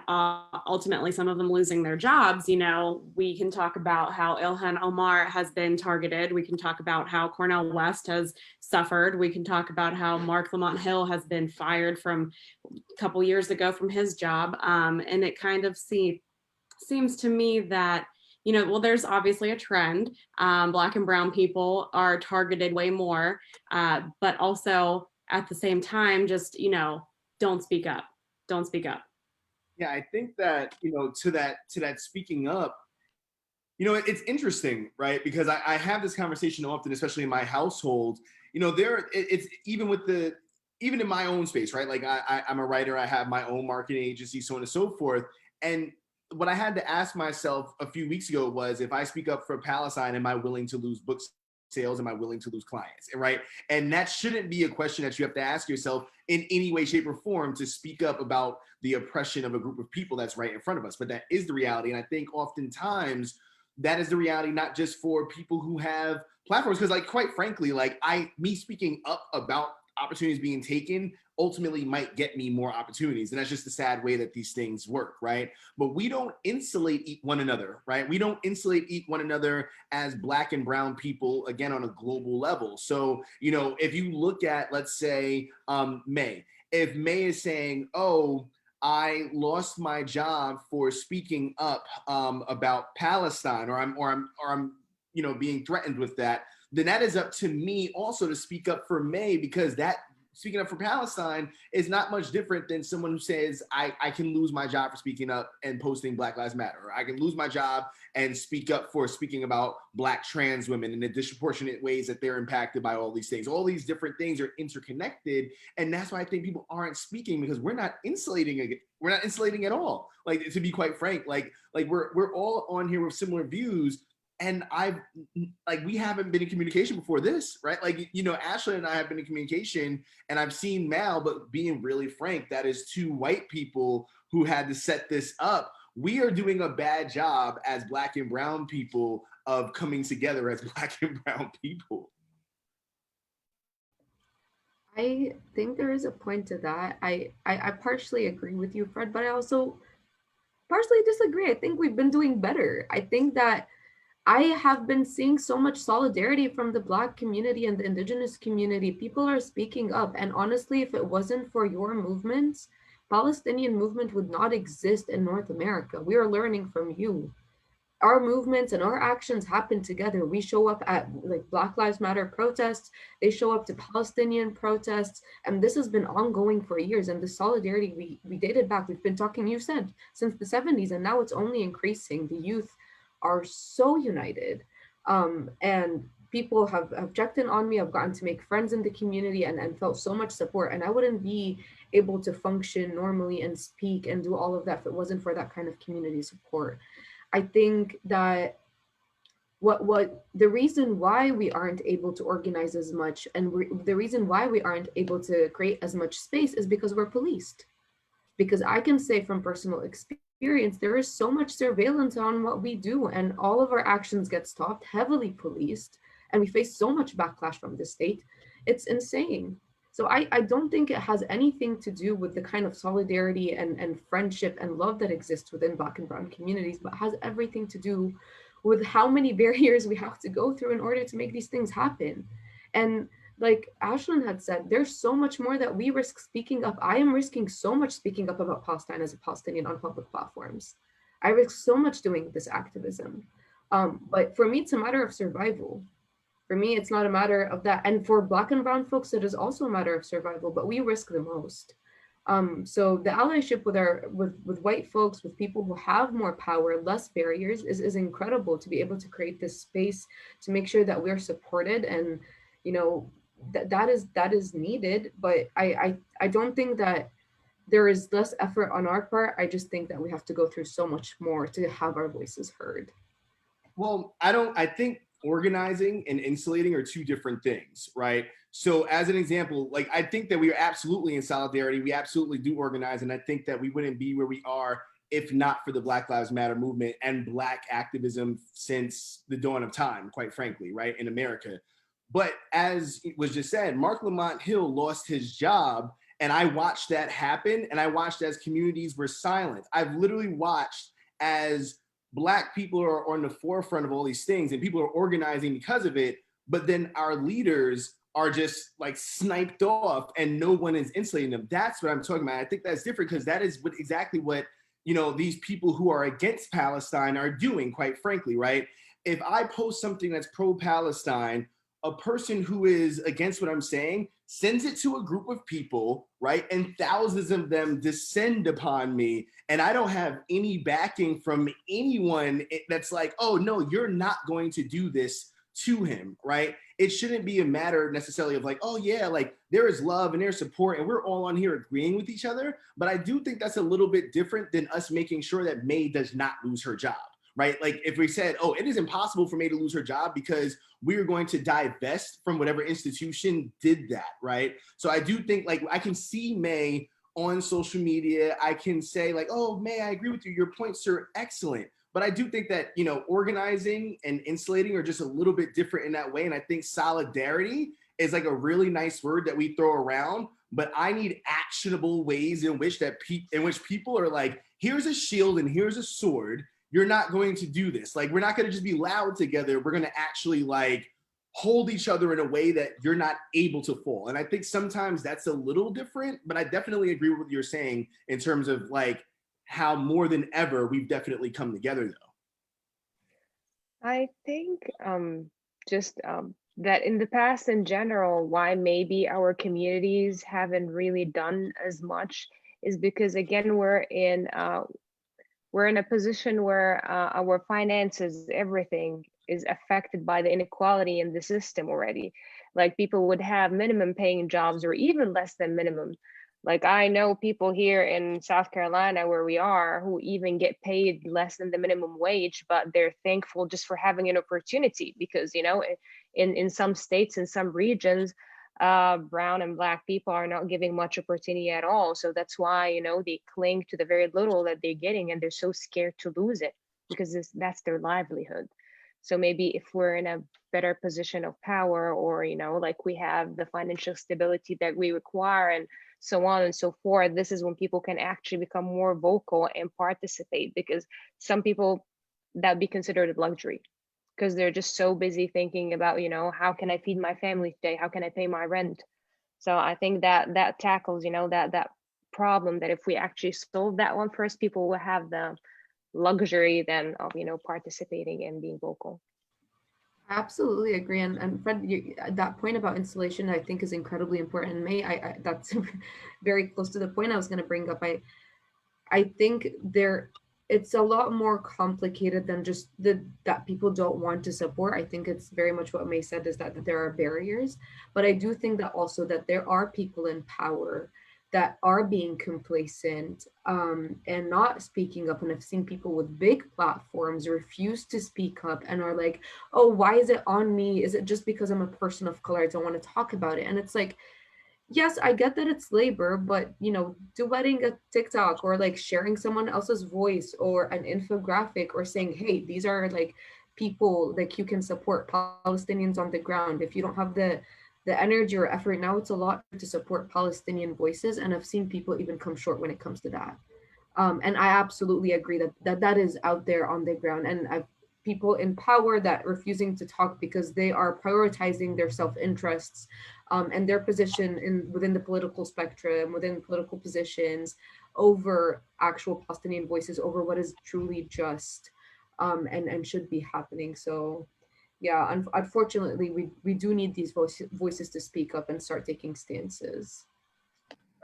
ultimately some of them losing their jobs. We can talk about how Ilhan Omar has been targeted. We can talk about how Cornel West has suffered. We can talk about how Mark Lamont Hill has been fired from a couple years ago from his job. And it kind of seems to me that, well, there's obviously a trend. Black and brown people are targeted way more, but also at the same time, just, don't speak up. Don't speak up. Yeah, I think that, to that speaking up, it's interesting, right? Because I have this conversation often, especially in my household. It's even in my own space, right? Like I'm a writer, I have my own marketing agency, so on and so forth. And what I had to ask myself a few weeks ago was, if I speak up for Palestine, am I willing to lose book sales? Am I willing to lose clients? Right? And that shouldn't be a question that you have to ask yourself in any way, shape, or form to speak up about the oppression of a group of people that's right in front of us. But that is the reality. And I think oftentimes that is the reality, not just for people who have platforms, because, like, quite frankly, like me speaking up about opportunities being taken ultimately might get me more opportunities. And that's just the sad way that these things work, right? But we don't insulate one another, right? We don't insulate one another as Black and brown people, again, on a global level. So, if you look at, let's say, May, if May is saying, oh, I lost my job for speaking up about Palestine, or I'm being threatened with that, then that is up to me also to speak up for May, because that speaking up for Palestine is not much different than someone who says, I can lose my job for speaking up and posting Black Lives Matter, or I can lose my job and speak up for speaking about Black trans women in the disproportionate ways that they're impacted by all these things. All these different things are interconnected. And that's why I think people aren't speaking, because we're not insulating it. We're not insulating at all. Like, to be quite frank, like we're all on here with similar views. And we haven't been in communication before this, right? Like, Ashley and I have been in communication, and I've seen Mal, but being really frank, that is two white people who had to set this up. We are doing a bad job as Black and brown people of coming together as Black and brown people. I think there is a point to that. I partially agree with you, Fred, but I also partially disagree. I think we've been doing better. I think that I have been seeing so much solidarity from the Black community and the Indigenous community. People are speaking up. And honestly, if it wasn't for your movements, Palestinian movement would not exist in North America. We are learning from you. Our movements and our actions happen together. We show up at Black Lives Matter protests. They show up to Palestinian protests. And this has been ongoing for years. And the solidarity we dated back, we've been talking, you said, since the 70s, and now it's only increasing. The youth are so united, and people have checked in on me. I've gotten to make friends in the community and felt so much support, and I wouldn't be able to function normally and speak and do all of that if it wasn't for that kind of community support. I think that what the reason why we aren't able to organize as much, and the reason why we aren't able to create as much space, is because we're policed. Because I can say from personal experience, there is so much surveillance on what we do, and all of our actions get stopped, heavily policed, and we face so much backlash from the state. It's insane. So I don't think it has anything to do with the kind of solidarity and friendship and love that exists within Black and brown communities, but has everything to do with how many barriers we have to go through in order to make these things happen. And like Ashlyn had said, there's so much more that we risk speaking up. I am risking so much speaking up about Palestine as a Palestinian on public platforms. I risk so much doing this activism. But for me, it's a matter of survival. For me, it's not a matter of that. And for Black and brown folks, it is also a matter of survival, but we risk the most. So the allyship with white folks, with people who have more power, less barriers, is incredible, to be able to create this space to make sure that we're supported. And that is needed, but I don't think that there is less effort on our part. I just think that we have to go through so much more to have our voices heard. Well, I think organizing and insulating are two different things, right? So as an example, like, I think that we are absolutely in solidarity. We absolutely do organize. And I think that we wouldn't be where we are if not for the Black Lives Matter movement and Black activism since the dawn of time, quite frankly, right, in America. But as was just said, Mark Lamont Hill lost his job, And I watched that happen, and I watched as communities were silent. I've literally watched as Black people are on the forefront of all these things, and people are organizing because of it, but then our leaders are just like sniped off and no one is insulating them. That's what I'm talking about. I think that's different because that is exactly what, you know, these people who are against Palestine are doing, quite frankly, right? If I post something that's pro-Palestine, a person who is against what I'm saying sends it to a group of people, right? And thousands of them descend upon me, and I don't have any backing from anyone that's like, oh no, you're not going to do this to him, right? It shouldn't be a matter necessarily of like, oh yeah, like there is love and there's support and we're all on here agreeing with each other. But I do think that's a little bit different than us making sure that May does not lose her job, right? Like if we said, oh, it is impossible for May to lose her job because we are going to divest from whatever institution did that, right? So I do think like I can see May on social media. I can say like, oh, May, I agree with you. Your points are excellent. But I do think that, you know, organizing and insulating are just a little bit different in that way. And I think solidarity is like a really nice word that we throw around, but I need actionable ways in which people are like, here's a shield and here's a sword. You're not going to do this. Like, we're not going to just be loud together. We're going to actually like hold each other in a way that you're not able to fall. And I think sometimes that's a little different, but I definitely agree with what you're saying in terms of like, how more than ever we've definitely come together though. I think just that in the past in general, why maybe our communities haven't really done as much is because again we're in a position where our finances, everything is affected by the inequality in the system already. Like people would have minimum paying jobs or even less than minimum. Like I know people here in South Carolina where we are who even get paid less than the minimum wage, but they're thankful just for having an opportunity because, you know, in some states, in some regions, brown and Black people are not giving much opportunity at all. So that's why, you know, they cling to the very little that they're getting and they're so scared to lose it because that's their livelihood. So maybe if we're in a better position of power or, you know, like we have the financial stability that we require and so on and so forth, this is when people can actually become more vocal and participate because some people that'd be considered a luxury because they're just so busy thinking about, you know, how can I feed my family today? How can I pay my rent? So I think that tackles, you know, that problem that if we actually solve that one first, people will have the luxury then of, you know, participating and being vocal. I absolutely agree. And Fred, that point about installation, I think is incredibly important. And May, that's very close to the point I was going to bring up. I think it's a lot more complicated than just that people don't want to support. I think it's very much what May said is that there are barriers, but I do think that also that there are people in power that are being complacent and not speaking up. And I've seen people with big platforms refuse to speak up and are like, oh, why is it on me? Is it just because I'm a person of color? I don't want to talk about it. And it's like, yes, I get that it's labor, but, you know, duetting a TikTok or like sharing someone else's voice or an infographic or saying, hey, these are like people like you can support Palestinians on the ground. If you don't have the energy or effort now, it's a lot to support Palestinian voices. And I've seen people even come short when it comes to that. And I absolutely agree that is out there on the ground. And I've people in power that refusing to talk because they are prioritizing their self-interests and their position within the political spectrum, within political positions over actual Palestinian voices, over what is truly just and should be happening. So yeah, unfortunately, we do need these voices to speak up and start taking stances.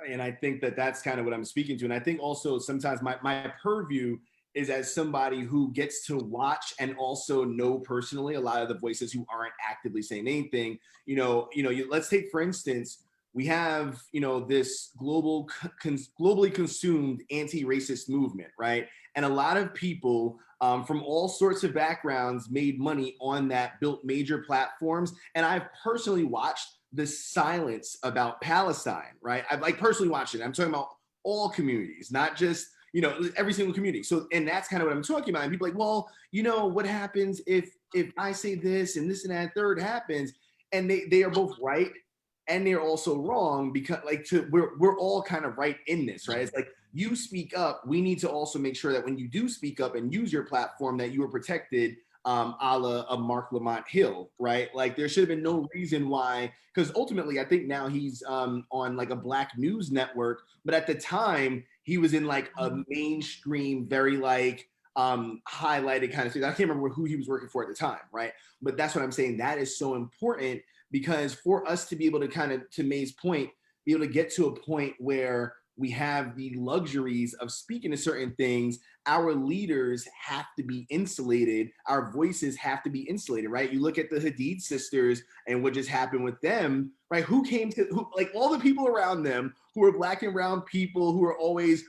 And I think that that's kind of what I'm speaking to. And I think also sometimes my purview is as somebody who gets to watch and also know personally a lot of the voices who aren't actively saying anything. Let's take, for instance, we have, this globally consumed anti-racist movement, right? And a lot of people from all sorts of backgrounds made money on that, built major platforms. And I've personally watched the silence about Palestine, right? I've personally watched it. I'm talking about all communities, not just, every single community. So, and that's kind of what I'm talking about. And people are like, well, what happens if I say this and this and that third happens? And they are both right and they're also wrong because we're all kind of right in this, right? It's like you speak up, we need to also make sure that when you do speak up and use your platform that you are protected, a la a Mark Lamont Hill, right? Like there should have been no reason why, because ultimately I think now he's on like a black news network, but at the time he was in like a mainstream, very like highlighted kind of thing. I can't remember who he was working for at the time, right? But that's what I'm saying. That is so important because for us to be able to kind of, to May's point, be able to get to a point where we have the luxuries of speaking to certain things, our leaders have to be insulated. Our voices have to be insulated, right? You look at the Hadid sisters and what just happened with them, right? Who came to, who, like all the people around them who were black and brown people who are always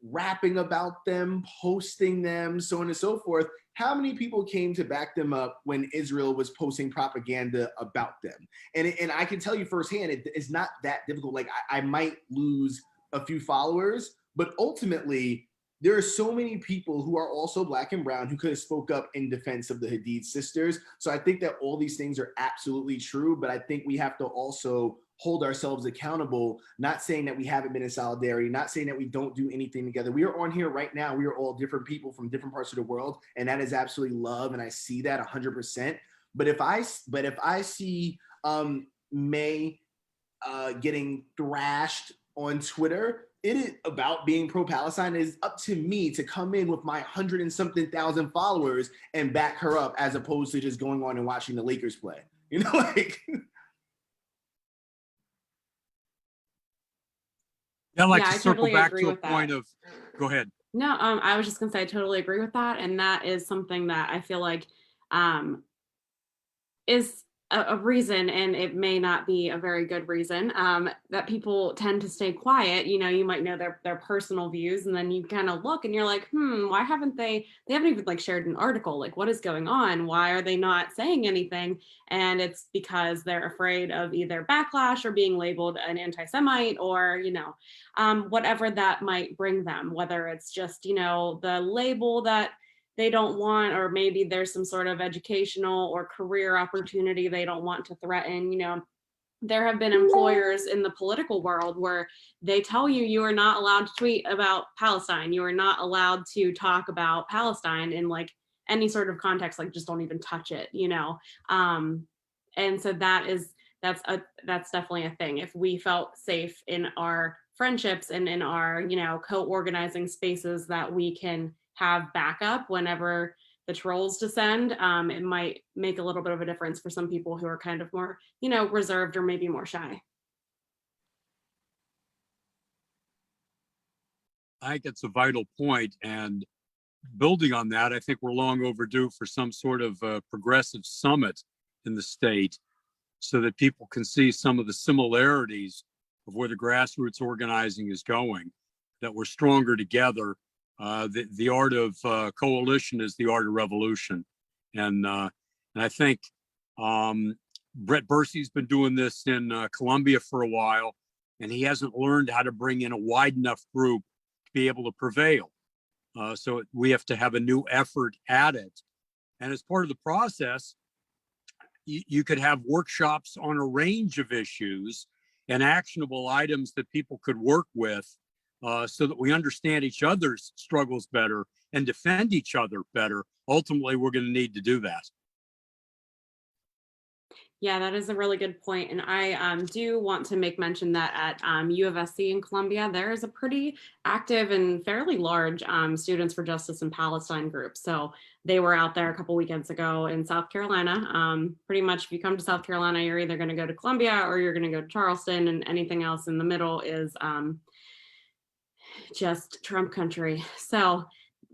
rapping about them, posting them, so on and so forth. How many people came to back them up when Israel was posting propaganda about them? And I can tell you firsthand, it's not that difficult. Like I might lose a few followers, but ultimately there are so many people who are also black and brown who could have spoke up in defense of the Hadid sisters. So I think that all these things are absolutely true, but I think we have to also hold ourselves accountable, not saying that we haven't been in solidarity, not saying that we don't do anything together. We are on here right now. We are all different people from different parts of the world, and that is absolutely love, and I see that 100%. But if I see May getting thrashed on Twitter, it is about being pro-Palestine. It is up to me to come in with my 100 and something thousand followers and back her up, as opposed to just going on and watching the Lakers play. You know, like. Yeah, I'd like Yeah, to I circle totally back agree to a with that. point of, go ahead. No, I was just gonna say I totally agree with that, and that is something that I feel like is a reason, and it may not be a very good reason, that people tend to stay quiet. You know, you might know their personal views, and then you kind of look and you're like, why haven't they haven't even like shared an article? Like, what is going on? Why are they not saying anything? And it's because they're afraid of either backlash or being labeled an anti-Semite, or, you know, whatever that might bring them, whether it's just, you know, the label that they don't want, or maybe there's some sort of educational or career opportunity they don't want to threaten. You know, there have been employers in the political world where they tell you you are not allowed to tweet about Palestine. You are not allowed to talk about Palestine in like any sort of context, like just don't even touch it, you know? And so that's definitely a thing. If we felt safe in our friendships and in our, you know, co-organizing spaces that we can have backup whenever the trolls descend, it might make a little bit of a difference for some people who are kind of more, you know, reserved or maybe more shy. I think it's a vital point, and building on that, I think we're long overdue for some sort of progressive summit in the state so that people can see some of the similarities of where the grassroots organizing is going, that we're stronger together. The art of coalition is the art of revolution. And I think Brett Bursey's been doing this in Colombia for a while, and he hasn't learned how to bring in a wide enough group to be able to prevail. So we have to have a new effort at it. And as part of the process, you could have workshops on a range of issues and actionable items that people could work with, so that we understand each other's struggles better and defend each other better. Ultimately, we're going to need to do that. Yeah, that is a really good point. And I do want to make mention that at U of SC in Columbia, there is a pretty active and fairly large Students for Justice in Palestine group. So they were out there a couple weekends ago in South Carolina. Pretty much if you come to South Carolina, you're either going to go to Columbia or you're going to go to Charleston, and anything else in the middle is just Trump country. So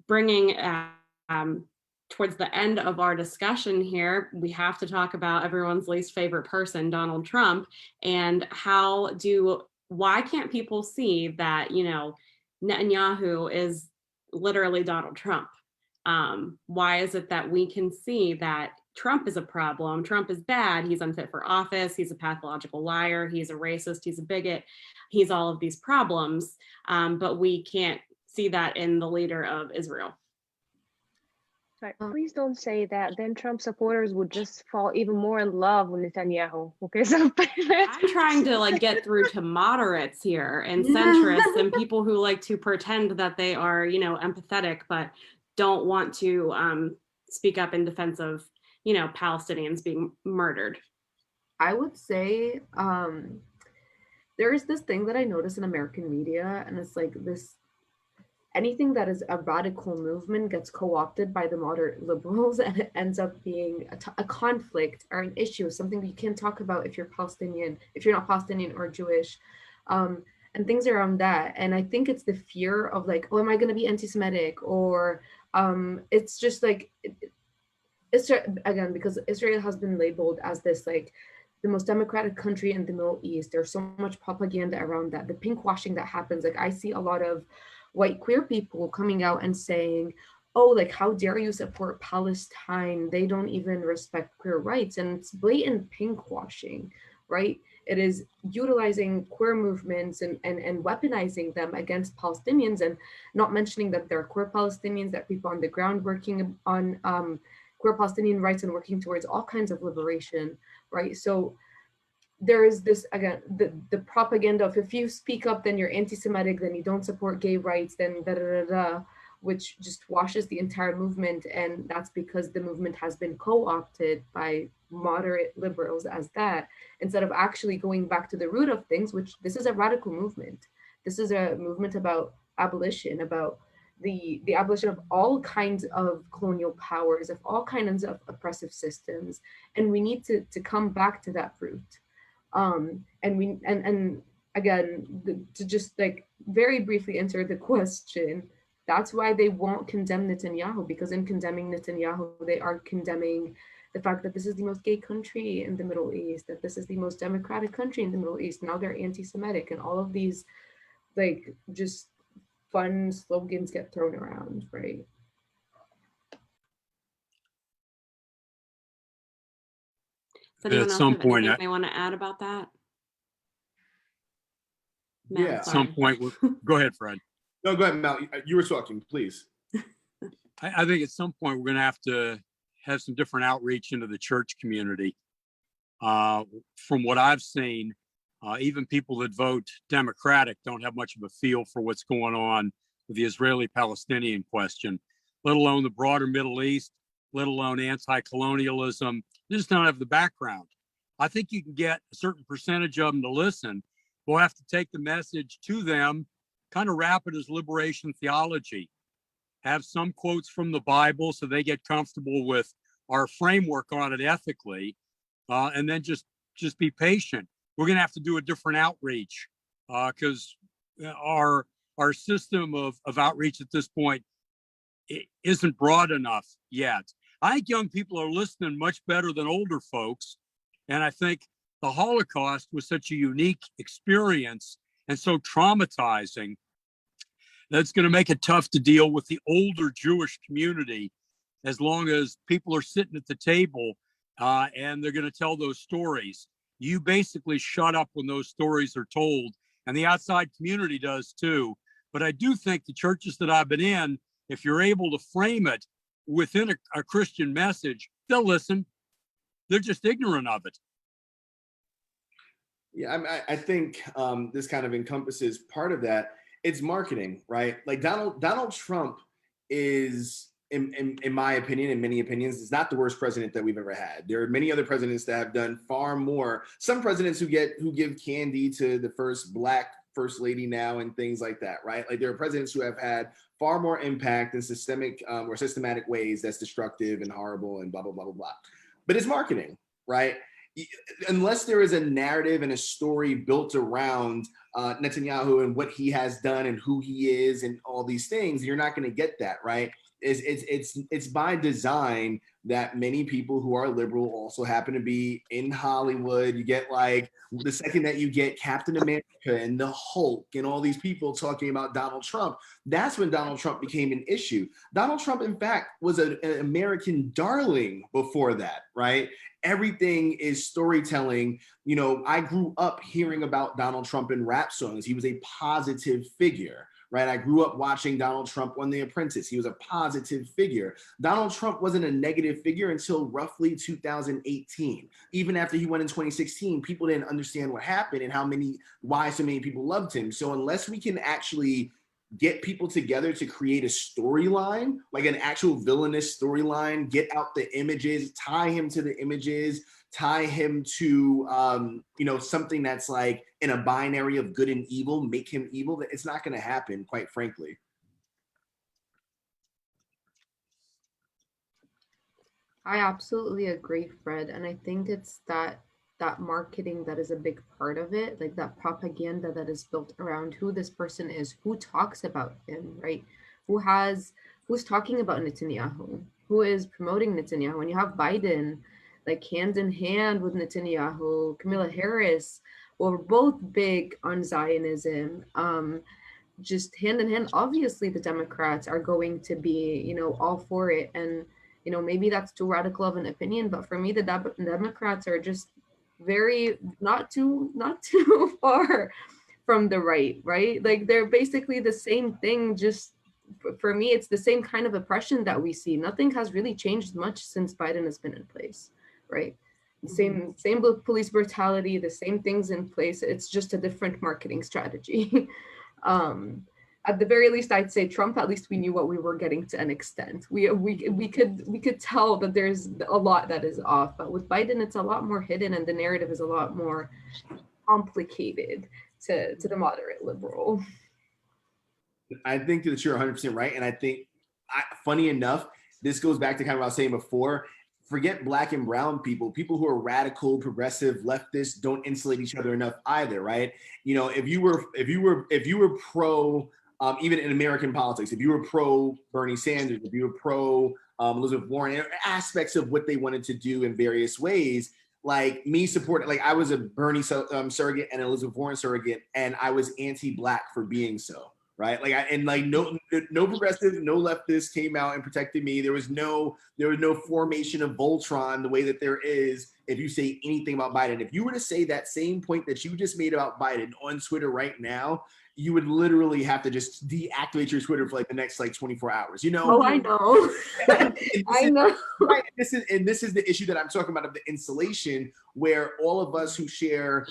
bringing towards the end of our discussion here, we have to talk about everyone's least favorite person, Donald Trump, and why can't people see that, you know, Netanyahu is literally Donald Trump? Why is it that we can see that Trump is a problem? Trump is bad. He's unfit for office. He's a pathological liar. He's a racist. He's a bigot. He's all of these problems. But we can't see that in the leader of Israel. Right. Please don't say that. Then Trump supporters would just fall even more in love with Netanyahu. Okay, so I'm trying to like get through to moderates here and centrists and people who like to pretend that they are, you know, empathetic, but don't want to speak up in defense of, you know, Palestinians being murdered. I would say there is this thing that I notice in American media, and it's like this anything that is a radical movement gets co-opted by the moderate liberals, and it ends up being a conflict or an issue, something you can't talk about if you're Palestinian, if you're not Palestinian or Jewish, and things around that. And I think it's the fear of like, oh, am I going to be anti-Semitic? Or it's just like, again, because Israel has been labeled as this like the most democratic country in the Middle East. There's so much propaganda around that, the pink washing that happens. Like I see a lot of white queer people coming out and saying, oh, like, how dare you support Palestine? They don't even respect queer rights. And it's blatant pink washing, right? It is utilizing queer movements and weaponizing them against Palestinians, and not mentioning that there are queer Palestinians, that people on the ground working on queer Palestinian rights and working towards all kinds of liberation, right? So there is this, again, the propaganda of if you speak up, then you're anti-Semitic, then you don't support gay rights, then which just washes the entire movement. And that's because the movement has been co-opted by moderate liberals as that, instead of actually going back to the root of things, which this is a radical movement. This is a movement about abolition, about the abolition of all kinds of colonial powers, of all kinds of oppressive systems. And we need to come back to that root. And again, to just like very briefly answer the question, that's why they won't condemn Netanyahu, because in condemning Netanyahu, they are condemning the fact that this is the most gay country in the Middle East, that this is the most democratic country in the Middle East. Now they're anti-Semitic, and all of these like just fun slogans get thrown around, right? Does anyone At else some have point, anything they want to add about that? Mel, Yeah. at some point, go ahead, Fred. No, go ahead, Mel. You were talking, please. I think at some point we're going to have some different outreach into the church community. From what I've seen, even people that vote Democratic don't have much of a feel for what's going on with the Israeli-Palestinian question, let alone the broader Middle East, let alone anti-colonialism. They just don't have the background. I think you can get a certain percentage of them to listen. We'll have to take the message to them, kind of wrap it as liberation theology, have some quotes from the Bible so they get comfortable with our framework on it ethically, and then just be patient. We're going to have to do a different outreach because our system of outreach at this point isn't broad enough yet. I think young people are listening much better than older folks. And I think the Holocaust was such a unique experience and so traumatizing that's going to make it tough to deal with the older Jewish community as long as people are sitting at the table and they're going to tell those stories. You basically shut up when those stories are told, and the outside community does too. But I do think the churches that I've been in, if you're able to frame it within a Christian message, they'll listen. They're just ignorant of it. Yeah, I think this kind of encompasses part of that. It's marketing, right? Like Donald Trump is, in my opinion, in many opinions, is not the worst president that we've ever had. There are many other presidents that have done far more. Some presidents who give candy to the first Black first lady now and things like that, right? Like there are presidents who have had far more impact in systematic ways that's destructive and horrible and blah, blah, blah, blah, blah. But it's marketing, right? Unless there is a narrative and a story built around Netanyahu and what he has done and who he is and all these things, you're not going to get that, right? It's by design that many people who are liberal also happen to be in Hollywood. You get like the second that you get Captain America and the Hulk and all these people talking about Donald Trump, that's when Donald Trump became an issue. Donald Trump, in fact, was an American darling before that, right? Everything is storytelling. You know, I grew up hearing about Donald Trump in rap songs. He was a positive figure, right? I grew up watching Donald Trump on The Apprentice. He was a positive figure. Donald Trump wasn't a negative figure until roughly 2018. Even after he won in 2016, people didn't understand what happened and why so many people loved him. So unless we can actually get people together to create a storyline, like an actual villainous storyline, get out the images, tie him to the images, tie him to something that's like in a binary of good and evil, make him evil, it's not going to happen, quite frankly. I absolutely agree, Fred. And I think it's that marketing that is a big part of it, like that propaganda that is built around who this person is, who talks about him, right? Who's talking about Netanyahu, who is promoting Netanyahu. When you have Biden, like hand in hand with Netanyahu, Kamala Harris, we're both big on Zionism. Just hand in hand, obviously the Democrats are going to be, all for it. And, maybe that's too radical of an opinion, but for me, the Democrats are just very not too far from the right? Like they're basically the same thing. Just for me, it's the same kind of oppression that we see. Nothing has really changed much since Biden has been in place, right? The same police brutality, the same things in place. It's just a different marketing strategy. At the very least, I'd say Trump, at least we knew what we were getting to an extent. We could tell that there's a lot that is off, but with Biden, it's a lot more hidden and the narrative is a lot more complicated to the moderate liberal. I think that you're 100% right. And I think, funny enough, this goes back to kind of what I was saying before. Forget Black and brown people who are radical, progressive, leftists don't insulate each other enough either, right? If you were pro, even in American politics, if you were pro Bernie Sanders, if you were pro Elizabeth Warren, aspects of what they wanted to do in various ways, like me supporting, like I was a Bernie surrogate and Elizabeth Warren surrogate, and I was anti-Black for being so. Right, no progressive, no leftist came out and protected me. There was no formation of Voltron the way that there is if you say anything about Biden. If you were to say that same point that you just made about Biden on Twitter right now, you would literally have to just deactivate your Twitter for like the next 24 hours. Oh, I know. I know. Right. This is the issue that I'm talking about of the insulation, where all of us who share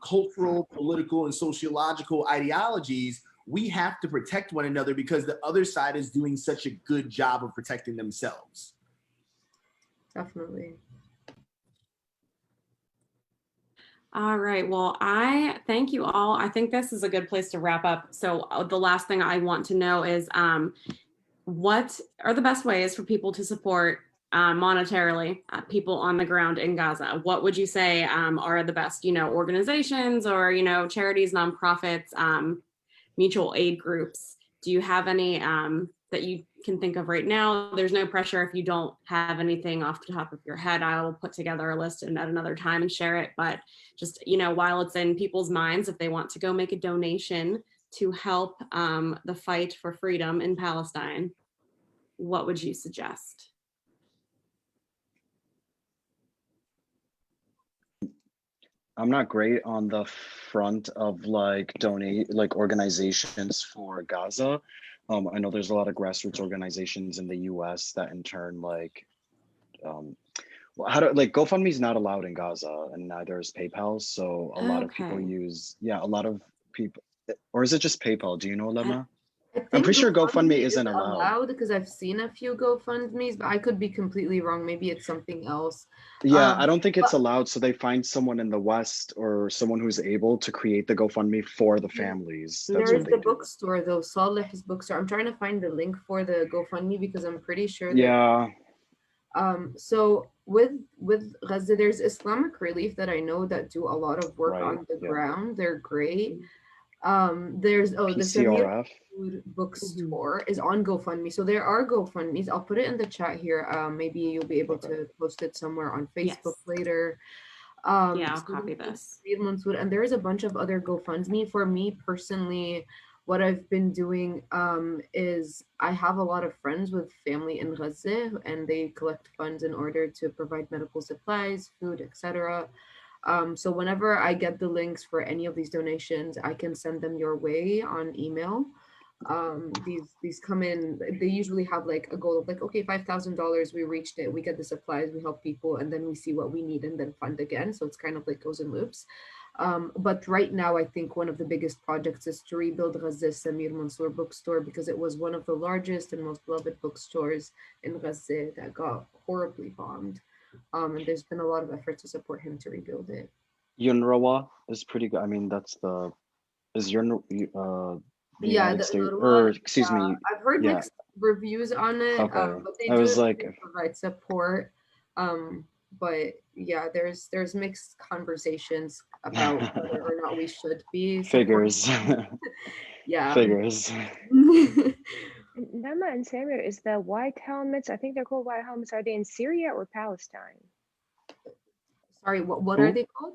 cultural, political, and sociological ideologies, we have to protect one another because the other side is doing such a good job of protecting themselves. Definitely. All right. Well, I thank you all. I think this is a good place to wrap up. So the last thing I want to know is what are the best ways for people to support monetarily people on the ground in Gaza? What would you say are the best, organizations or, charities, nonprofits, mutual aid groups? Do you have any that you can think of right now? There's no pressure if you don't have anything off the top of your head. I will put together a list and at another time and share it. But just, while it's in people's minds, if they want to go make a donation to help the fight for freedom in Palestine, what would you suggest? I'm not great on the front of organizations for Gaza. I know there's a lot of grassroots organizations in the US that in turn GoFundMe is not allowed in Gaza and neither is PayPal. So a lot of people use, a lot of people, or is it just PayPal? Do you know, Lama? I'm pretty sure GoFundMe isn't allowed because I've seen a few GoFundMes, but I could be completely wrong. Maybe it's something else. Yeah, I don't think it's allowed. So they find someone in the West or someone who's able to create the GoFundMe for the families. There's the bookstore though, Saleh's bookstore. I'm trying to find the link for the GoFundMe because I'm pretty sure that, so with Gaza, there's Islamic Relief that I know that do a lot of work on the ground. They're great. There's the PCRF Food bookstore is on GoFundMe. So there are GoFundMes. I'll put it in the chat here. Maybe you'll be able to post it somewhere on Facebook later. I'll copy this. And there is a bunch of other GoFundMe. For me personally, what I've been doing is I have a lot of friends with family in Gaza and they collect funds in order to provide medical supplies, food, etc. So whenever I get the links for any of these donations, I can send them your way on email. these come in, they usually have like a goal of like, okay, $5,000, we reached it, we get the supplies, we help people, and then we see what we need and then fund again. So it's kind of like goes in loops. But right now, I think one of the biggest projects is to rebuild Gaza's Samir Mansour bookstore, because it was one of the largest and most beloved bookstores in Gaza that got horribly bombed. And there's been a lot of effort to support him to rebuild it. UNRWA is pretty good. I mean, is the Yeah, United the States, Norwa, or excuse me, I've heard yeah, mixed reviews on it, okay. but they I was like, provide support. But yeah, there's mixed conversations about whether or not we should be figures, yeah. figures. Lama and Samir, is the white helmets, I think they're called white helmets, are they in Syria or Palestine? Sorry, what are they called?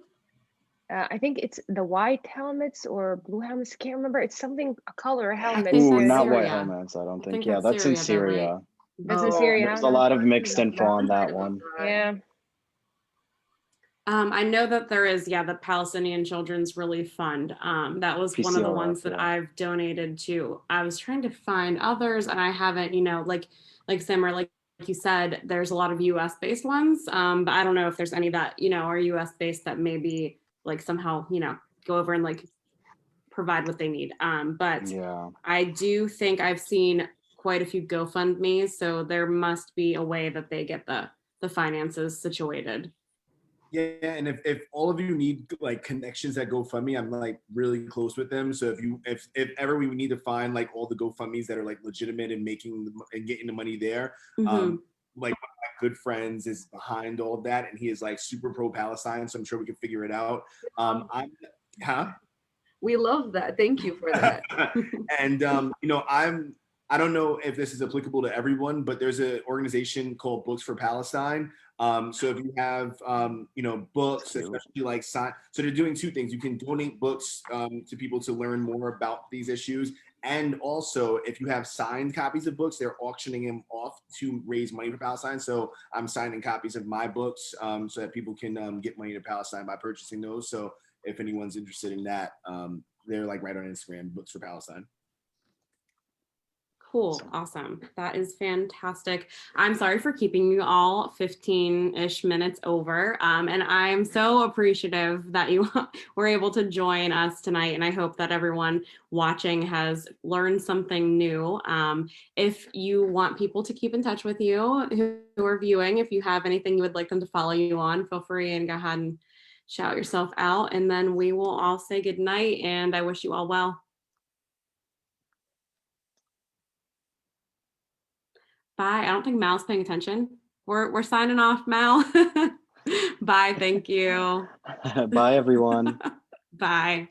I think it's the white helmets or blue helmets. Can't remember. It's something, a color helmet. think Ooh, that's not white Syria. helmets. I don't I think. think Yeah, that's that's in Syria, though, Syria. right? That's in Syria. There's a lot of mixed info on that one. Yeah. I know that there is, yeah, the Palestinian Children's Relief Fund. That was one of the PCRF, ones that yeah. I've donated to. I was trying to find others, and I haven't, like Samar, like you said, there's a lot of US based ones. But I don't know if there's any that, are US based that maybe like somehow, go over and like provide what they need. But Yeah. I do think I've seen quite a few GoFundMes, so there must be a way that they get the finances situated. Yeah, and if all of you need like connections at GoFundMe, I'm like really close with them. So if ever we need to find like all the GoFundMes that are like legitimate and getting the money there, like one of my good friends is behind all of that, and he is like super pro Palestine, so I'm sure we can figure it out. We love that. Thank you for that. And I don't know if this is applicable to everyone, but there's an organization called Books for Palestine. So if you have, books, especially like so they're doing two things. You can donate books to people to learn more about these issues. And also, if you have signed copies of books, they're auctioning them off to raise money for Palestine. So I'm signing copies of my books so that people can get money to Palestine by purchasing those. So if anyone's interested in that, they're like right on Instagram, Books for Palestine. Cool. Awesome. That is fantastic. I'm sorry for keeping you all 15-ish minutes over. And I'm so appreciative that you were able to join us tonight. And I hope that everyone watching has learned something new. If you want people to keep in touch with you who are viewing, if you have anything you would like them to follow you on, feel free and go ahead and shout yourself out. And then we will all say good night. And I wish you all well. Bye. I don't think Mal's paying attention. We're signing off, Mal. Bye. Thank you. Bye, everyone. Bye.